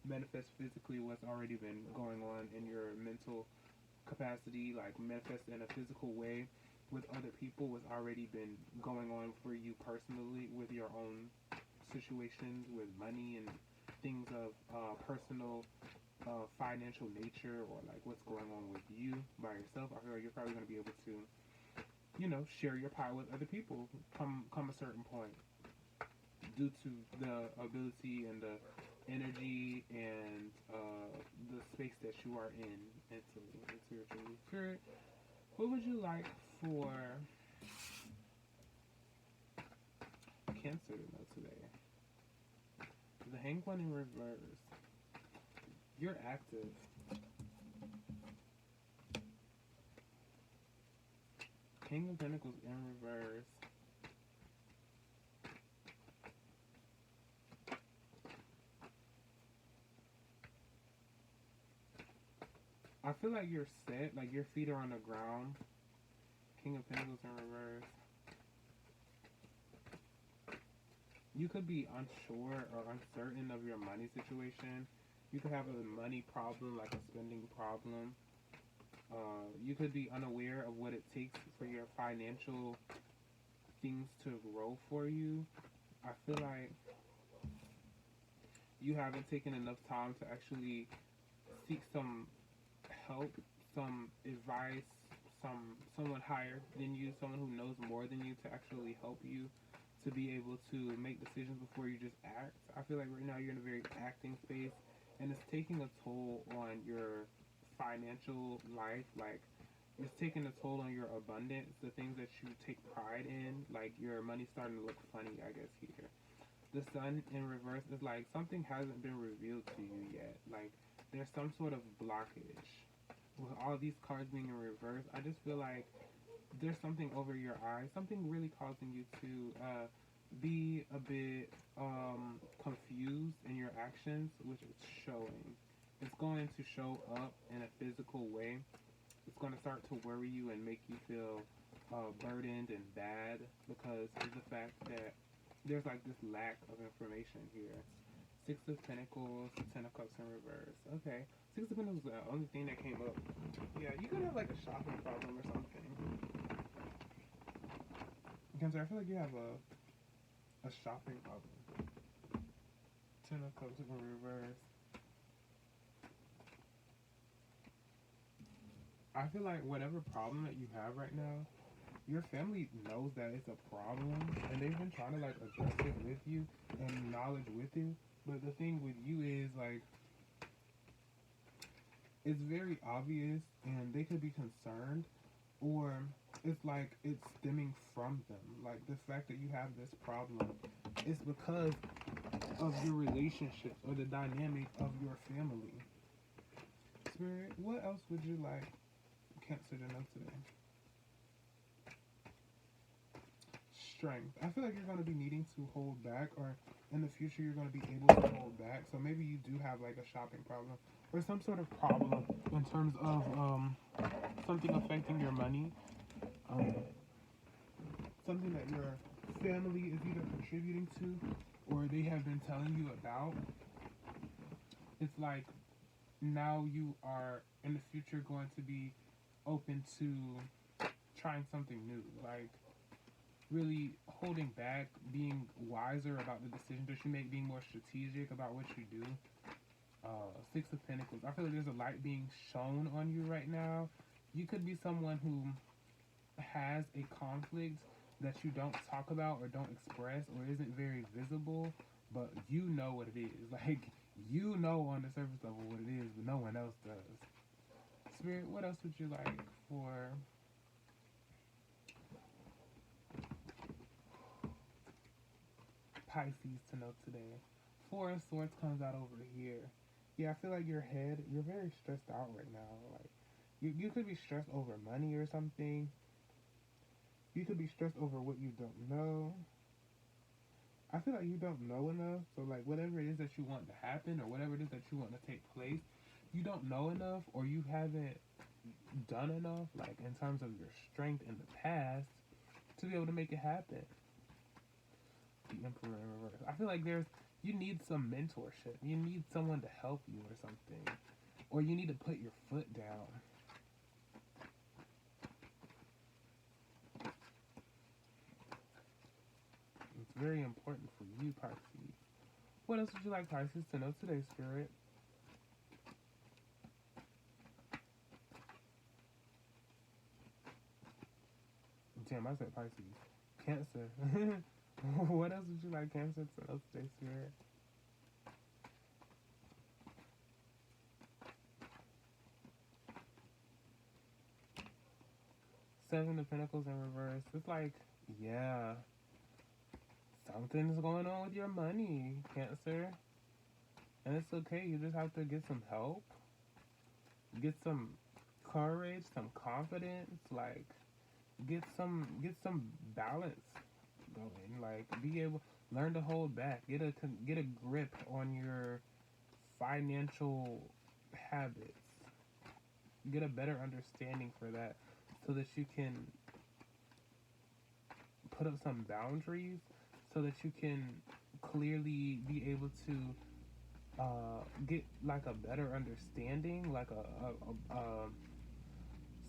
manifest physically what's already been going on in your mental capacity, like manifest in a physical way with other people, what's already been going on for you personally with your own situations with money and things of personal financial nature, or like what's going on with you by yourself. I feel like you're probably going to be able to, share your power with other people come a certain point, due to the ability and the energy and the space that you are in mentally and spiritually. Spirit, what would you like for Cancer to know today? The Hanged One in reverse. You're active. King of Pentacles in reverse. I feel like you're set, like your feet are on the ground. King of Pentacles in reverse. You could be unsure or uncertain of your money situation. You could have a money problem, like a spending problem. You could be unaware of what it takes for your financial things to grow for you. I feel like you haven't taken enough time to actually seek some help, some advice, someone higher than you, someone who knows more than you to actually help you to be able to make decisions before you just act. I feel like right now you're in a very acting space, and it's taking a toll on your financial life. Like, it's taking a toll on your abundance, the things that you take pride in. Like, your money's starting to look funny, I guess, here. The Sun in reverse is like something hasn't been revealed to you yet. Like, there's some sort of blockage. With all these cards being in reverse, I just feel like there's something over your eyes, something really causing you to be a bit confused in your actions, which is showing. It's going to show up in a physical way. It's going to start to worry you and make you feel burdened and bad because of the fact that there's like this lack of information here. Six of Pentacles, Ten of Cups in reverse. Okay. Six of Pentacles is the only thing that came up. Yeah, you could have like a shopping problem or something. Cancer, I feel like you have a shopping problem. Ten of Cups in reverse. I feel like whatever problem that you have right now, your family knows that it's a problem, and they've been trying to like address it with you and acknowledge with you. But the thing with you is like, it's very obvious, and they could be concerned, or it's like it's stemming from them. Like the fact that you have this problem is because of your relationships or the dynamic of your family. Spirit, what else would you like Cancer to know today? Strength. I feel like you're going to be needing to hold back, or in the future you're going to be able to hold back. So maybe you do have like a shopping problem or some sort of problem in terms of something affecting your money, something that your family is either contributing to or they have been telling you about. It's like now you are in the future going to be open to trying something new, like really holding back, being wiser about the decisions that you make, being more strategic about what you do. Six of Pentacles. I feel like there's a light being shown on you right now. You could be someone who has a conflict that you don't talk about or don't express or isn't very visible, but you know what it is. Like, you know on the surface level what it is, but no one else does. Spirit, what else would you like for Pisces to know today? Four of Swords comes out over here. Yeah, I feel like you're very stressed out right now. Like, you could be stressed over money or something. You could be stressed over what you don't know. I feel like you don't know enough. So, like, whatever it is that you want to happen or whatever it is that you want to take place, you don't know enough, or you haven't done enough, like, in terms of your strength in the past to be able to make it happen. The Emperor in reverse. I feel like you need some mentorship. You need someone to help you or something. Or you need to put your foot down. It's very important for you, Pisces. What else would you like Pisces to know today, Spirit? Damn, I said Pisces. Cancer. What else would you like Cancer to know today, Spirit? Seven of Pentacles in reverse. It's like, yeah, something's going on with your money, Cancer. And it's okay. You just have to get some help. Get some courage, some confidence. Like, get some balance going. Like, be able learn to hold back. Get a grip on your financial habits. Get a better understanding for that, so that you can put up some boundaries, so that you can clearly be able to get like a better understanding, like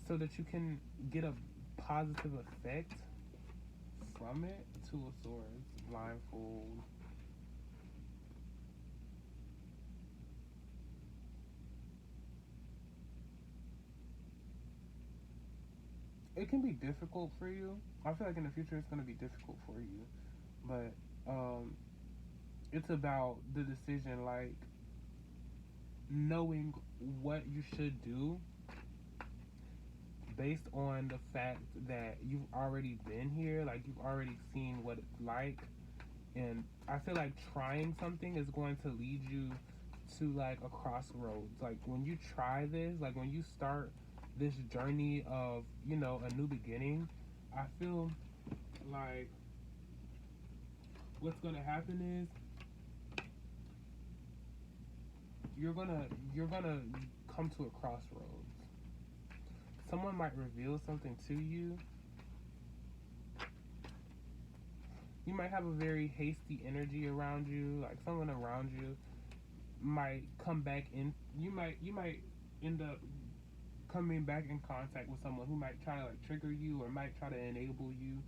so that you can get a positive effect from it. Two of Swords, blindfold. It can be difficult for you. I feel like in the future it's going to be difficult for you, but it's about the decision, like knowing what you should do based on the fact that you've already been here, like you've already seen what it's like. And I feel like trying something is going to lead you to like a crossroads. Like when you try this, like when you start this journey of, you know, a new beginning, I feel like what's gonna happen is you're gonna come to a crossroads. Someone might reveal something to you. You might have a very hasty energy around you. Like someone around you might come back in. You might end up coming back in contact with someone who might try to like trigger you, or might try to enable you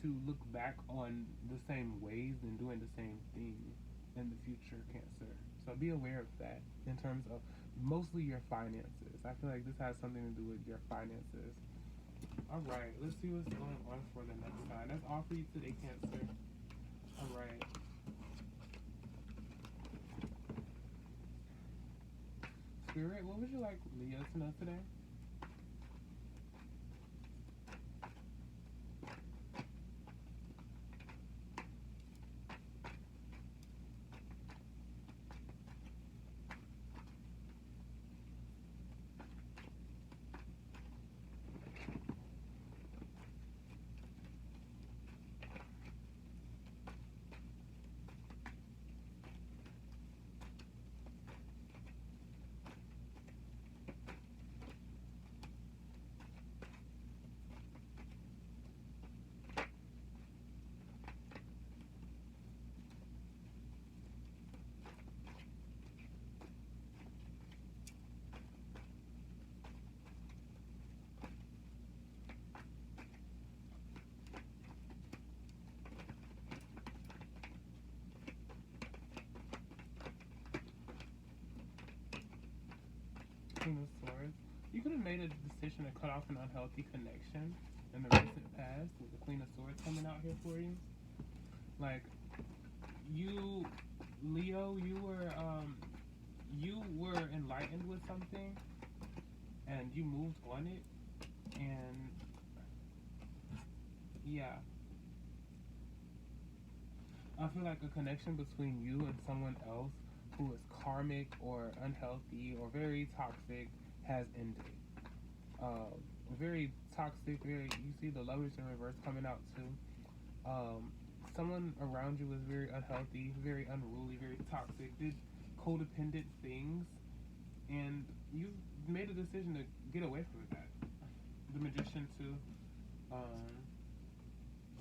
to look back on the same ways and doing the same thing in the future, Cancer. So be aware of that in terms of mostly your finances. I feel like this has something to do with your finances. All right, let's see what's going on for the next sign. That's all for you today, Cancer. All right. Spirit, what would you like Leo to know today? King of Swords. You could have made a decision to cut off an unhealthy connection in the recent past with the Queen of Swords coming out here for you. Like, you, Leo, you were enlightened with something and you moved on it, and yeah, I feel like a connection between you and someone else who is karmic or unhealthy or very toxic has ended. Very toxic, very, you see the lovers in reverse coming out too. Someone around you was very unhealthy, very unruly, very toxic, did codependent things, and you made a decision to get away from that. The Magician too.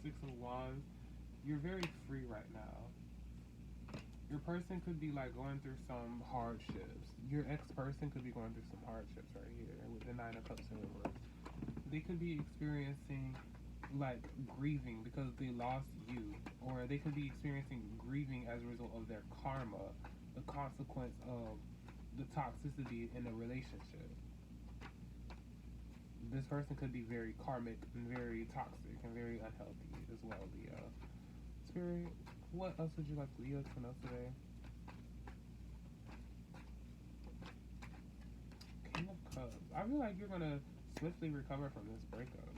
Six of Wands. You're very free right now. Your person could be like going through some hardships. Your ex-person could be going through some hardships right here with the Nine of Cups in reverse. They could be experiencing like grieving because they lost you, or they could be experiencing grieving as a result of their karma, the consequence of the toxicity in a relationship. This person could be very karmic and very toxic and very unhealthy as well, Leo. Spirit, what else would you like Leo to know today? King of Cups. I feel like you're gonna swiftly recover from this breakup.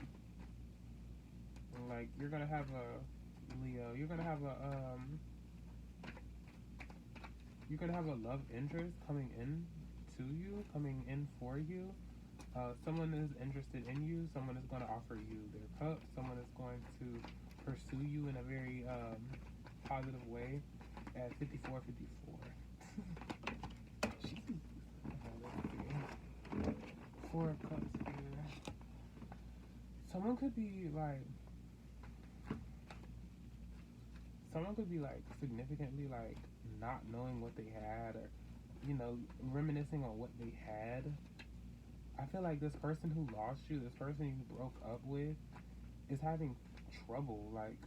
And like you're gonna have a Leo. You're gonna have a love interest coming in to you, coming in for you. Someone is interested in you. Someone is going to offer you their cup. Someone is going to pursue you in a very positive way at 54-54. Jeez. Okay, let's see. Four of Cups here. Someone could be significantly like not knowing what they had, or reminiscing on what they had. I feel like this person who lost you, this person you broke up with, is having trouble, like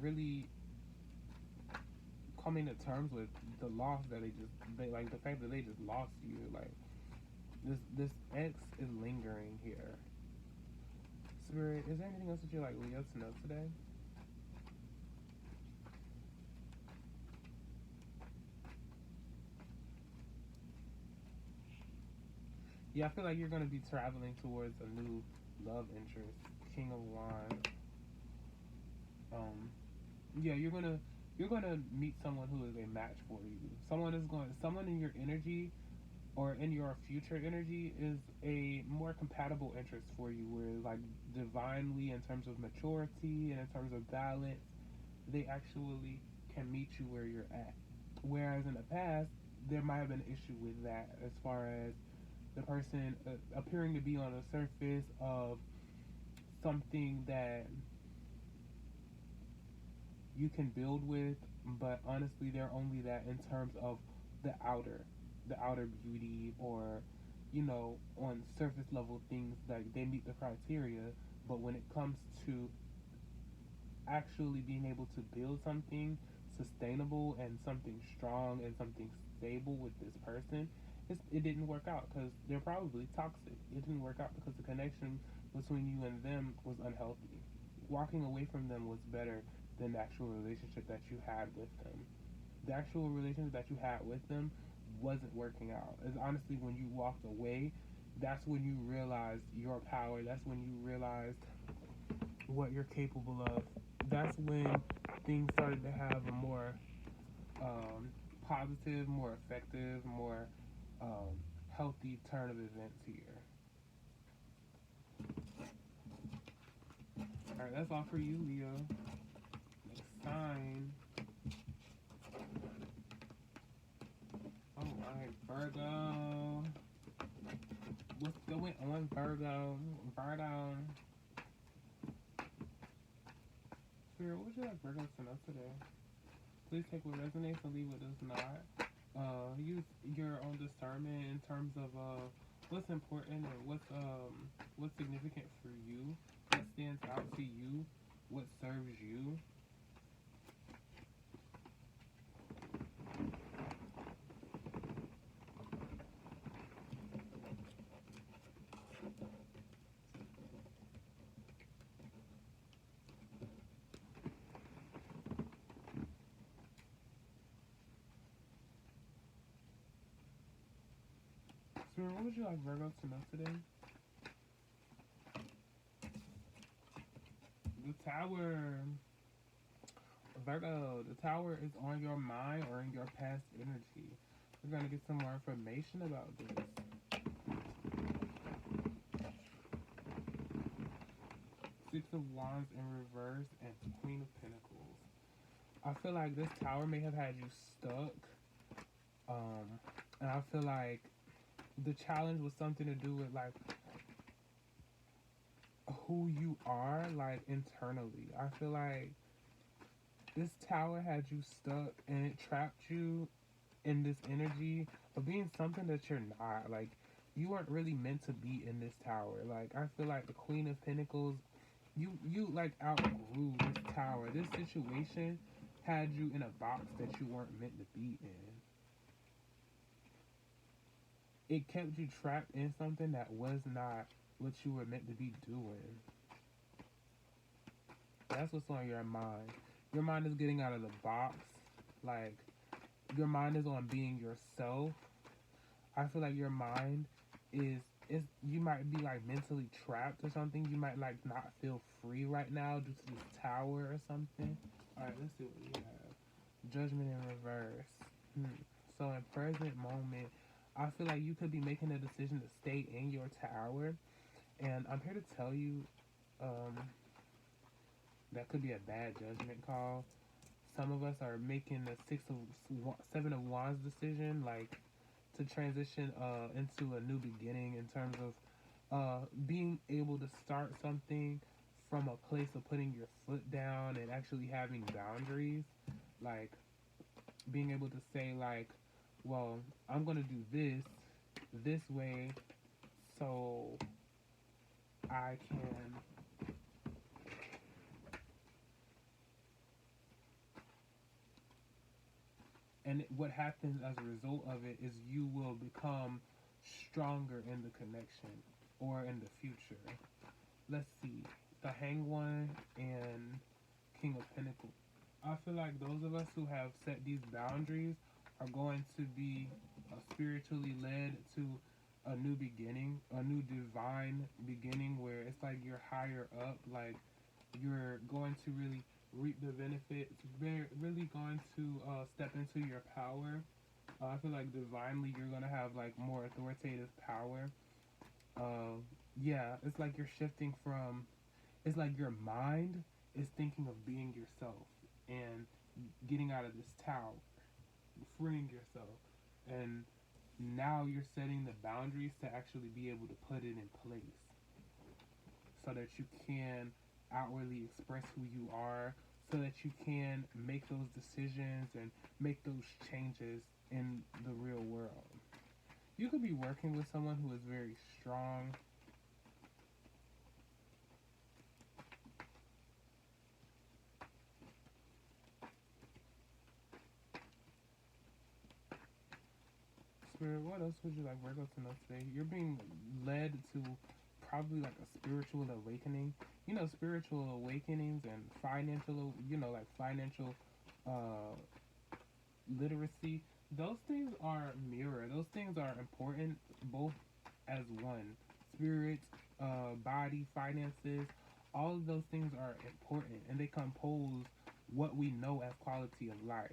really coming to terms with the loss that they like the fact that they just lost you. Like this ex is lingering here. Spirit, is there anything else that you'd like Leo to know today? Yeah, I feel like you're going to be traveling towards a new love interest. King of Wands. Yeah, you're gonna meet someone who is a match for you. Someone in your energy or in your future energy is a more compatible interest for you, where like divinely, in terms of maturity and in terms of balance, they actually can meet you where you're at. Whereas in the past, there might have been an issue with that, as far as the person appearing to be on the surface of something that you can build with, but honestly, they're only that in terms of the outer beauty, or on surface level things, like they meet the criteria. But when it comes to actually being able to build something sustainable and something strong and something stable with this person, it didn't work out because they're probably toxic. It didn't work out because the connection between you and them was unhealthy. Walking away from them was better than the actual relationship that you had with them. The actual relationship that you had with them wasn't working out. It's honestly when you walked away, that's when you realized your power. That's when you realized what you're capable of. That's when things started to have a more positive, more effective, more healthy turn of events here. Alright, that's all for you, Leo. Next sign. Alright, Virgo. What's going on, Virgo? Virgo. Spirit, what would you like Virgo to know today? Please take what resonates and leave what does not. Use your own discernment in terms of what's important and what's significant for you, what stands out to you, what serves you. So what would you like Virgo to know today? The Tower. Virgo, the Tower is on your mind or in your past energy. We're going to get some more information about this. Six of Wands in reverse and Queen of Pentacles. I feel like this Tower may have had you stuck. And I feel like the challenge was something to do with like who you are, like internally. I feel like this Tower had you stuck and it trapped you in this energy of being something that you're not. Like you weren't really meant to be in this Tower. Like I feel like the Queen of Pentacles, you like outgrew this Tower. This situation had you in a box that you weren't meant to be in. It kept you trapped in something that was not what you were meant to be doing. That's what's on your mind. Your mind is getting out of the box. Like, your mind is on being yourself. I feel like your mind is you might be like mentally trapped or something. You might like not feel free right now due to this Tower or something. Alright, let's see what we have. Judgment in reverse. So in present moment, I feel like you could be making a decision to stay in your Tower, And I'm here to tell you, that could be a bad judgment call. Some of us are making the Seven of Wands decision, like to transition into a new beginning in terms of being able to start something from a place of putting your foot down and actually having boundaries, like being able to say like, well, I'm gonna do this way, so I can and what happens as a result of it is you will become stronger in the connection or in the future. Let's see, the Hanged One and King of Pentacles. I feel like those of us who have set these boundaries are going to be spiritually led to a new beginning, a new divine beginning where it's like you're higher up, like you're going to really reap the benefits, really going to step into your power. I feel like divinely you're going to have like more authoritative power. Yeah, it's like you're shifting from, it's like your mind is thinking of being yourself and getting out of this tower, freeing yourself. And now you're setting the boundaries to actually be able to put it in place so that you can outwardly express who you are, so that you can make those decisions and make those changes in the real world. You could be working with someone who is very strong. Spirit, what else would you like Virgo to know today? You're being led to probably like a spiritual awakening. You know, spiritual awakenings and financial, like financial literacy. Those things are mirror. Those things are important both as one. Spirit, body, finances, all of those things are important and they compose what we know as quality of life.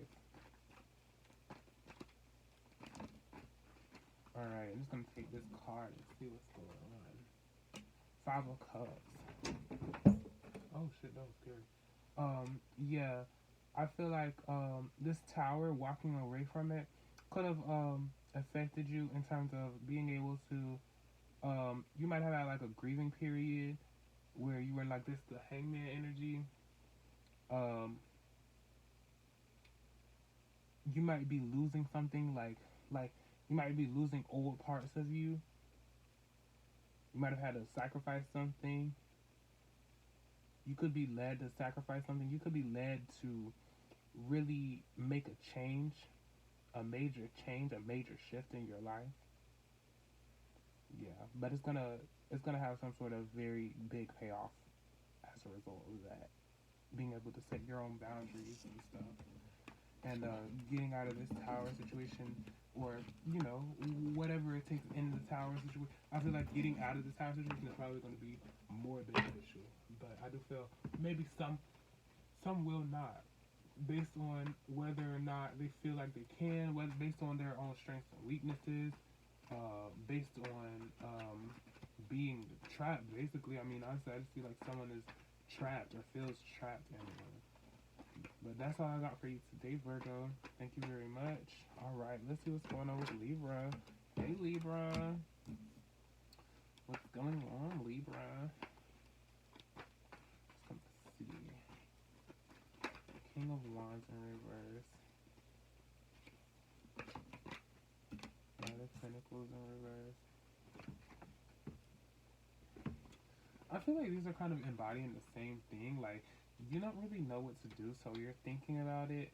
Alright, I'm just gonna take this card and see what's going on. Five of Cups. Oh shit, that was scary. Yeah, I feel like this tower, walking away from it, could have affected you in terms of being able to. You might have had like a grieving period where you were like this, the Hangman energy. You might be losing something like you might be losing old parts of you. You might have had to sacrifice something. You could be led to sacrifice something. You could be led to really make a change, a major change, a major shift in your life. Yeah, but it's gonna have some sort of very big payoff as a result of that. Being able to set your own boundaries and stuff, and getting out of this tower situation, or whatever it takes in the tower situation. I feel like getting out of the tower situation is probably going to be more beneficial, but I do feel maybe some will not, based on whether or not they feel like they can, whether based on their own strengths and weaknesses, based on being trapped. Basically, I mean, honestly, I just feel like someone is trapped or feels trapped anyway. But that's all I got for you today, Virgo. Thank you very much. Alright, let's see what's going on with Libra. Hey, Libra. What's going on, Libra? Let's see. King of Wands in reverse. Knight of Pentacles in reverse. I feel like these are kind of embodying the same thing. Like, you don't really know what to do, so you're thinking about it,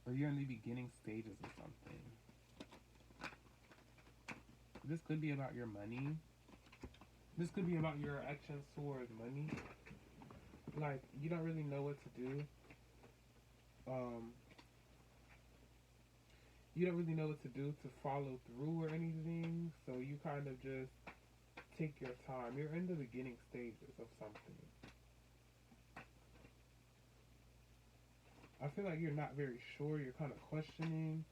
or you're in the beginning stages of something. This could be about your money. This could be about your actions towards money. Like, you don't really know what to do. You don't really know what to do to follow through or anything, so you kind of just take your time. You're in the beginning stages of something. I feel like you're not very sure. You're kind of questioning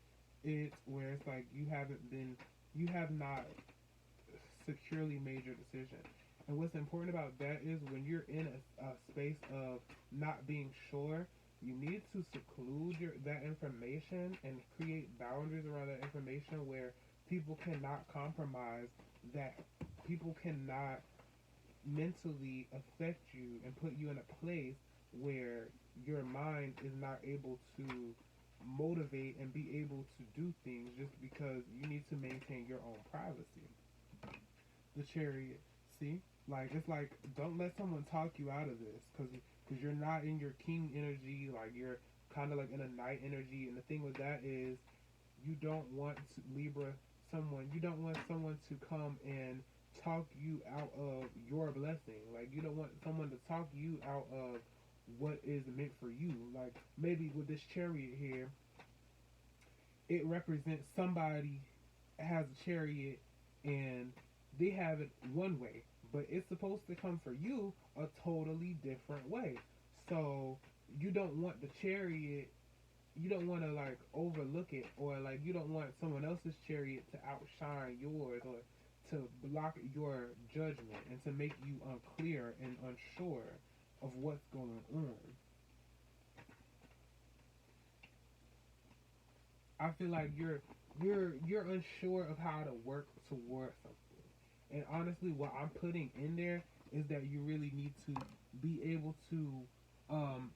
it, where it's like you have not securely made your decision. And what's important about that is when you're in a space of not being sure, you need to seclude that information and create boundaries around that information where people cannot compromise, that people cannot mentally affect you and put you in a place where your mind is not able to motivate and be able to do things just because you need to maintain your own privacy. The Chariot, see? Like, it's like, don't let someone talk you out of this, because you're not in your king energy, like, you're kind of like in a knight energy, and the thing with that is, you don't want to, Libra, you don't want someone to come and talk you out of your blessing. Like, you don't want someone to talk you out of what is meant for you. Like, maybe with this Chariot here, it represents somebody has a chariot and they have it one way, but it's supposed to come for you a totally different way. So you don't want the chariot, you don't want to like overlook it, or like you don't want someone else's chariot to outshine yours, or to block your judgment and to make you unclear and unsure of what's going on. I feel like you're unsure of how to work towards something. And honestly, what I'm putting in there is that you really need to be able um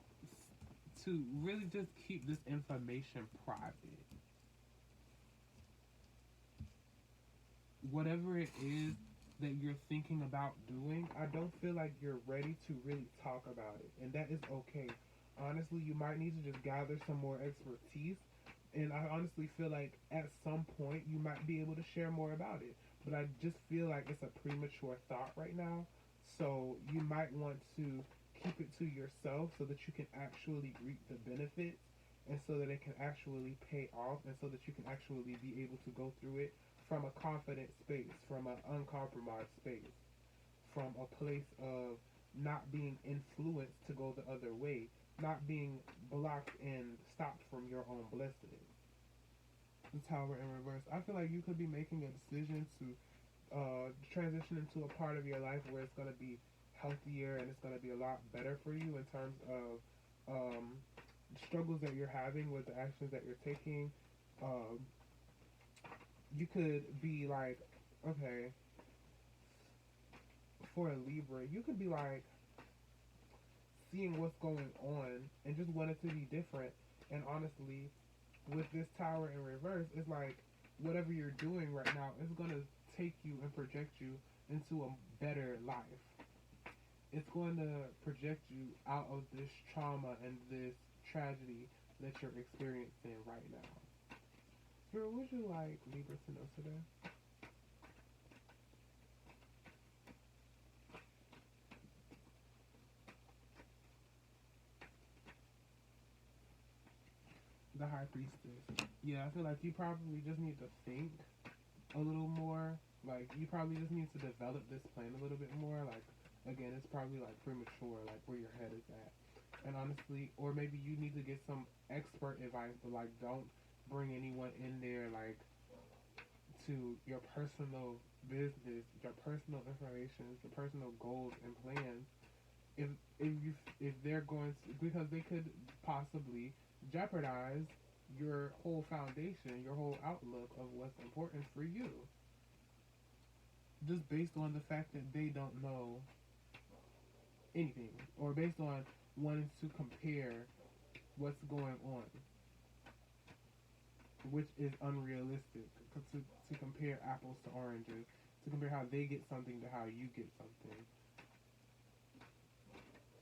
to really just keep this information private. Whatever it is that you're thinking about doing, I don't feel like you're ready to really talk about it, and that is okay. Honestly, you might need to just gather some more expertise, and I honestly feel like at some point you might be able to share more about it. But I just feel like it's a premature thought right now, so you might want to keep it to yourself so that you can actually reap the benefits, and so that it can actually pay off, and so that you can actually be able to go through it from a confident space, from an uncompromised space, from a place of not being influenced to go the other way, not being blocked and stopped from your own blessings. The Tower in reverse. I feel like you could be making a decision to transition into a part of your life where it's going to be healthier and it's going to be a lot better for you in terms of struggles that you're having with the actions that you're taking. Um, you could be like, okay, for a Libra, you could be like seeing what's going on and just want it to be different. And honestly, with this Tower in reverse, it's like whatever you're doing right now is going to take you and project you into a better life. It's going to project you out of this trauma and this tragedy that you're experiencing right now. Spirit, would you like Libra to know today? The High Priestess. Yeah, I feel like you probably just need to think a little more. Like, you probably just need to develop this plan a little bit more. Like, again, it's probably like premature, like where your head is at. And honestly, or maybe you need to get some expert advice, but like, don't bring anyone in there, like, to your personal business, your personal information, your personal goals and plans. If if they're going to, because they could possibly jeopardize your whole foundation, your whole outlook of what's important for you, just based on the fact that they don't know anything, or based on wanting to compare what's going on, which is unrealistic, to compare apples to oranges, to compare how they get something to how you get something.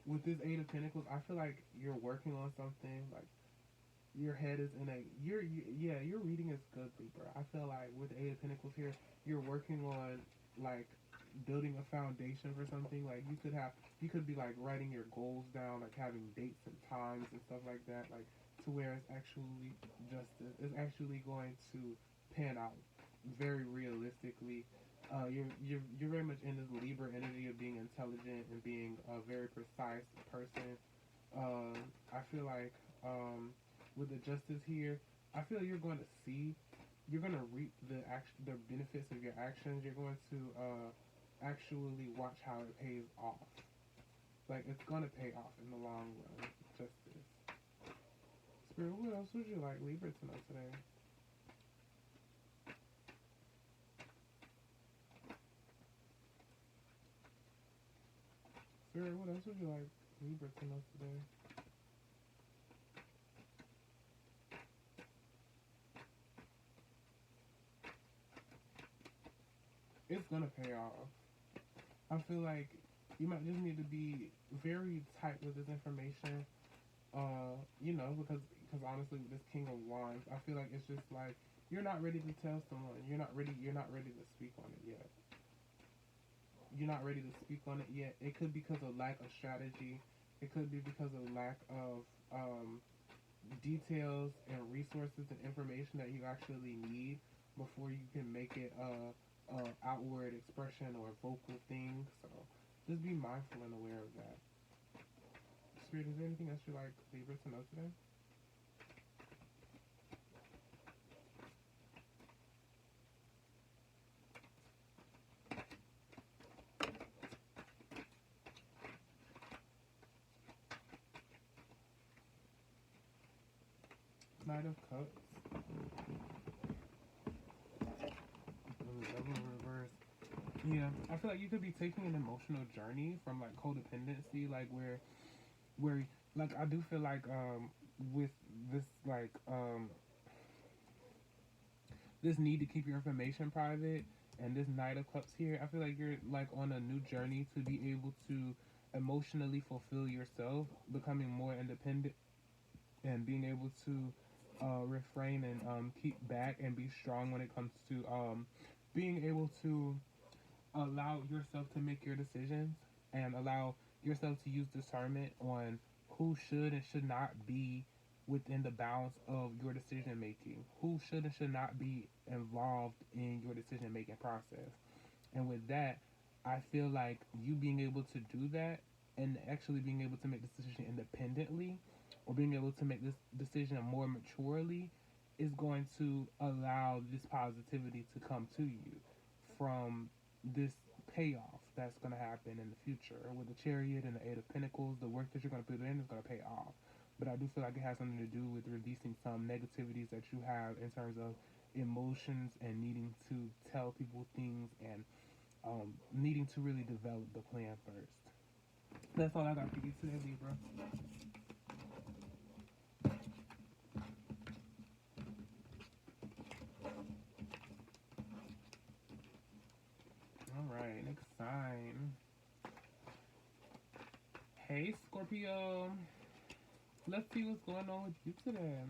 With this Eight of Pentacles, I feel like you're working on something, like your head is in a, your reading is good, Libra. I feel like with the Eight of Pentacles here, you're working on like building a foundation for something. Like you could be like writing your goals down, like having dates and times and stuff like that, like to where it's actually justice. It's actually going to pan out very realistically. You're very much in this Libra energy of being intelligent and being a very precise person. I feel like with the Justice here, I feel you're going to see you're gonna reap the benefits of your actions. You're going to actually watch how it pays off. Like, it's gonna pay off in the long run. Justice. Spirit, what else would you like Libra to know today? Spirit, what else would you like Libra to know today? It's gonna pay off. I feel like you might just need to be very tight with this information. You know, because honestly, with this King of Wands, I feel like it's just like you're not ready to tell someone. You're not ready to speak on it yet. You're not ready to speak on it yet. It could be because of lack of strategy. It could be because of lack of details and resources and information that you actually need before you can make it outward expression or vocal thing. So just be mindful and aware of that. Spirit, is there anything else you like Libra to know today? Knight of Cups. Devil reverse. Yeah, I feel like you could be taking an emotional journey from like codependency, like where like I do feel like with this like this need to keep your information private and this Knight of Cups here, I feel like you're like on a new journey to be able to emotionally fulfill yourself, becoming more independent and being able to refrain and keep back and be strong when it comes to being able to allow yourself to make your decisions and allow yourself to use discernment on who should and should not be within the balance of your decision making, who should and should not be involved in your decision making process. And with that, I feel like you being able to do that and actually being able to make this decision independently or being able to make this decision more maturely is going to allow this positivity to come to you from this payoff that's going to happen in the future. With the Chariot and the Eight of Pentacles, the work that you're going to put in is going to pay off. But I do feel like it has something to do with releasing some negativities that you have in terms of emotions and needing to tell people things and needing to really develop the plan first. That's all I got for you today, Libra. Alright, next sign. Hey, Scorpio. Let's see what's going on with you today.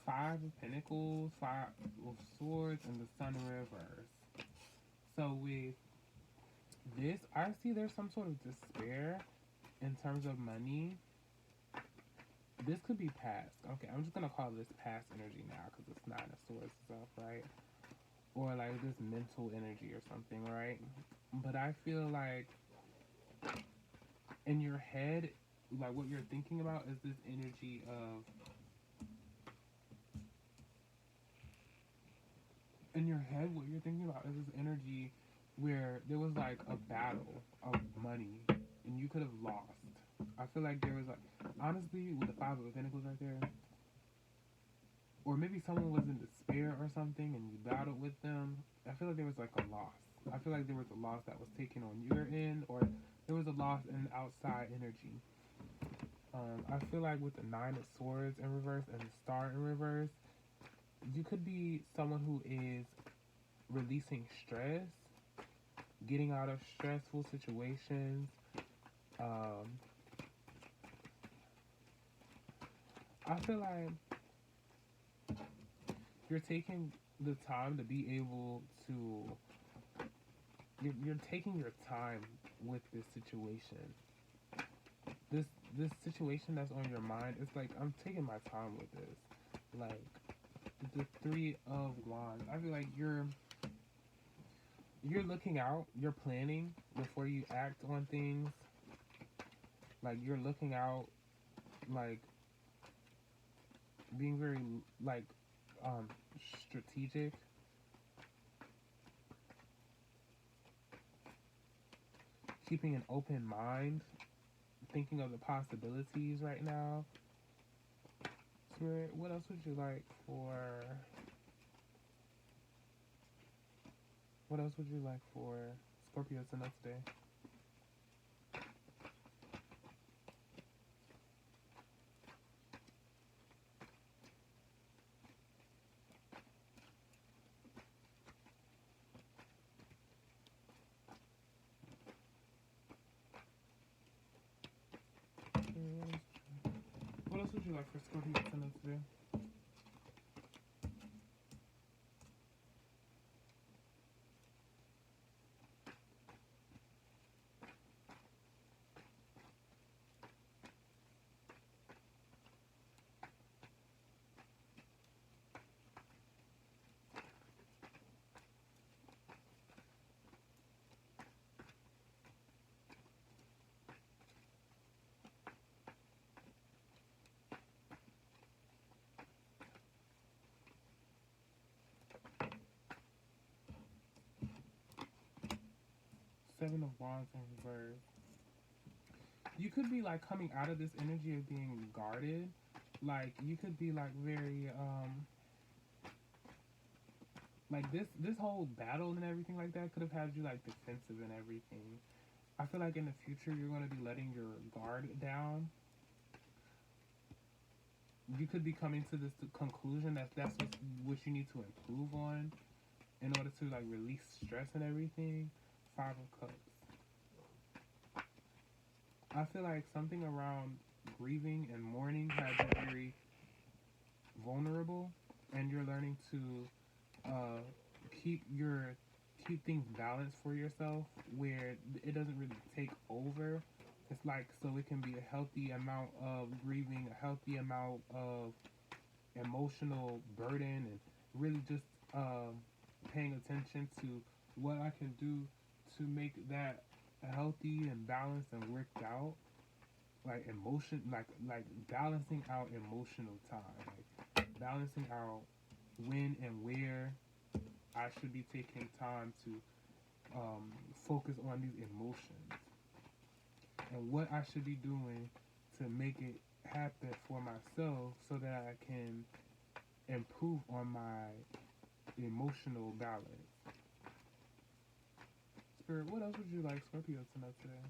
Five of Pentacles, Five of Swords, and the Sun in reverse. So with this, I see there's some sort of despair in terms of money. This could be past. Okay, I'm just going to call this past energy now because it's Nine of Swords stuff, right? Or like this mental energy or something, right? But I feel like in your head, like what you're thinking about is this energy of... In your head, what you're thinking about is this energy where there was like a battle of money and you could have lost. I feel like there was like, honestly, with the Five of Pentacles right there, or maybe someone was in despair or something and you battled with them. I feel like there was like a loss. I feel like there was a loss that was taken on your end, or there was a loss in outside energy. I feel like with the Nine of Swords in reverse and the Star in reverse, you could be someone who is releasing stress, getting out of stressful situations. I feel like you're taking the time to be able to... You're taking your time with this situation. This situation that's on your mind, it's like, I'm taking my time with this. Like, the Three of Wands. I feel like you're looking out, you're planning before you act on things. Like you're looking out, like being very like strategic. Keeping an open mind, thinking of the possibilities right now. Spirit, what else would you like for? What else would you like for Scorpio to know today? What else would you like for Scorpio to know today? Seven of Wands in reverse. You could be like coming out of this energy of being guarded. Like you could be like very like this whole battle and everything like that could have had you like defensive and everything. I feel like in the future you're going to be letting your guard down. You could be coming to this conclusion that that's what you need to improve on in order to like release stress and everything. Five of Cups. I feel like something around grieving and mourning has you very vulnerable, and you're learning to keep things balanced for yourself, where it doesn't really take over. It's like so it can be a healthy amount of grieving, a healthy amount of emotional burden, and really just paying attention to what I can do to make that healthy and balanced and worked out. Like emotion, like balancing out emotional time, like balancing out when and where I should be taking time to focus on these emotions and what I should be doing to make it happen for myself so that I can improve on my emotional balance. Spirit, what else would you like Scorpio to know today?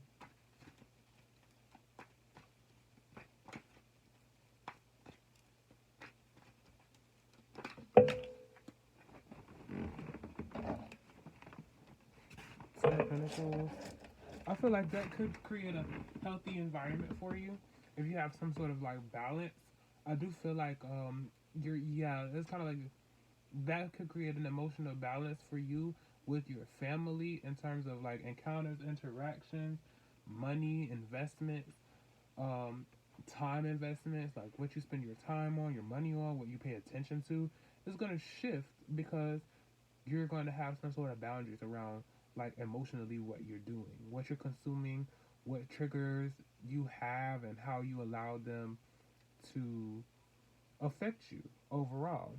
Ten of Pentacles. I feel like that could create a healthy environment for you if you have some sort of like balance. I do feel like it's kind of like that could create an emotional balance for you with your family in terms of like encounters, interactions, money, investments, um, time investments, like what you spend your time on, your money on, what you pay attention to, is going to shift because you're going to have some sort of boundaries around like emotionally what you're doing, what you're consuming, what triggers you have, and how you allow them to affect you overall.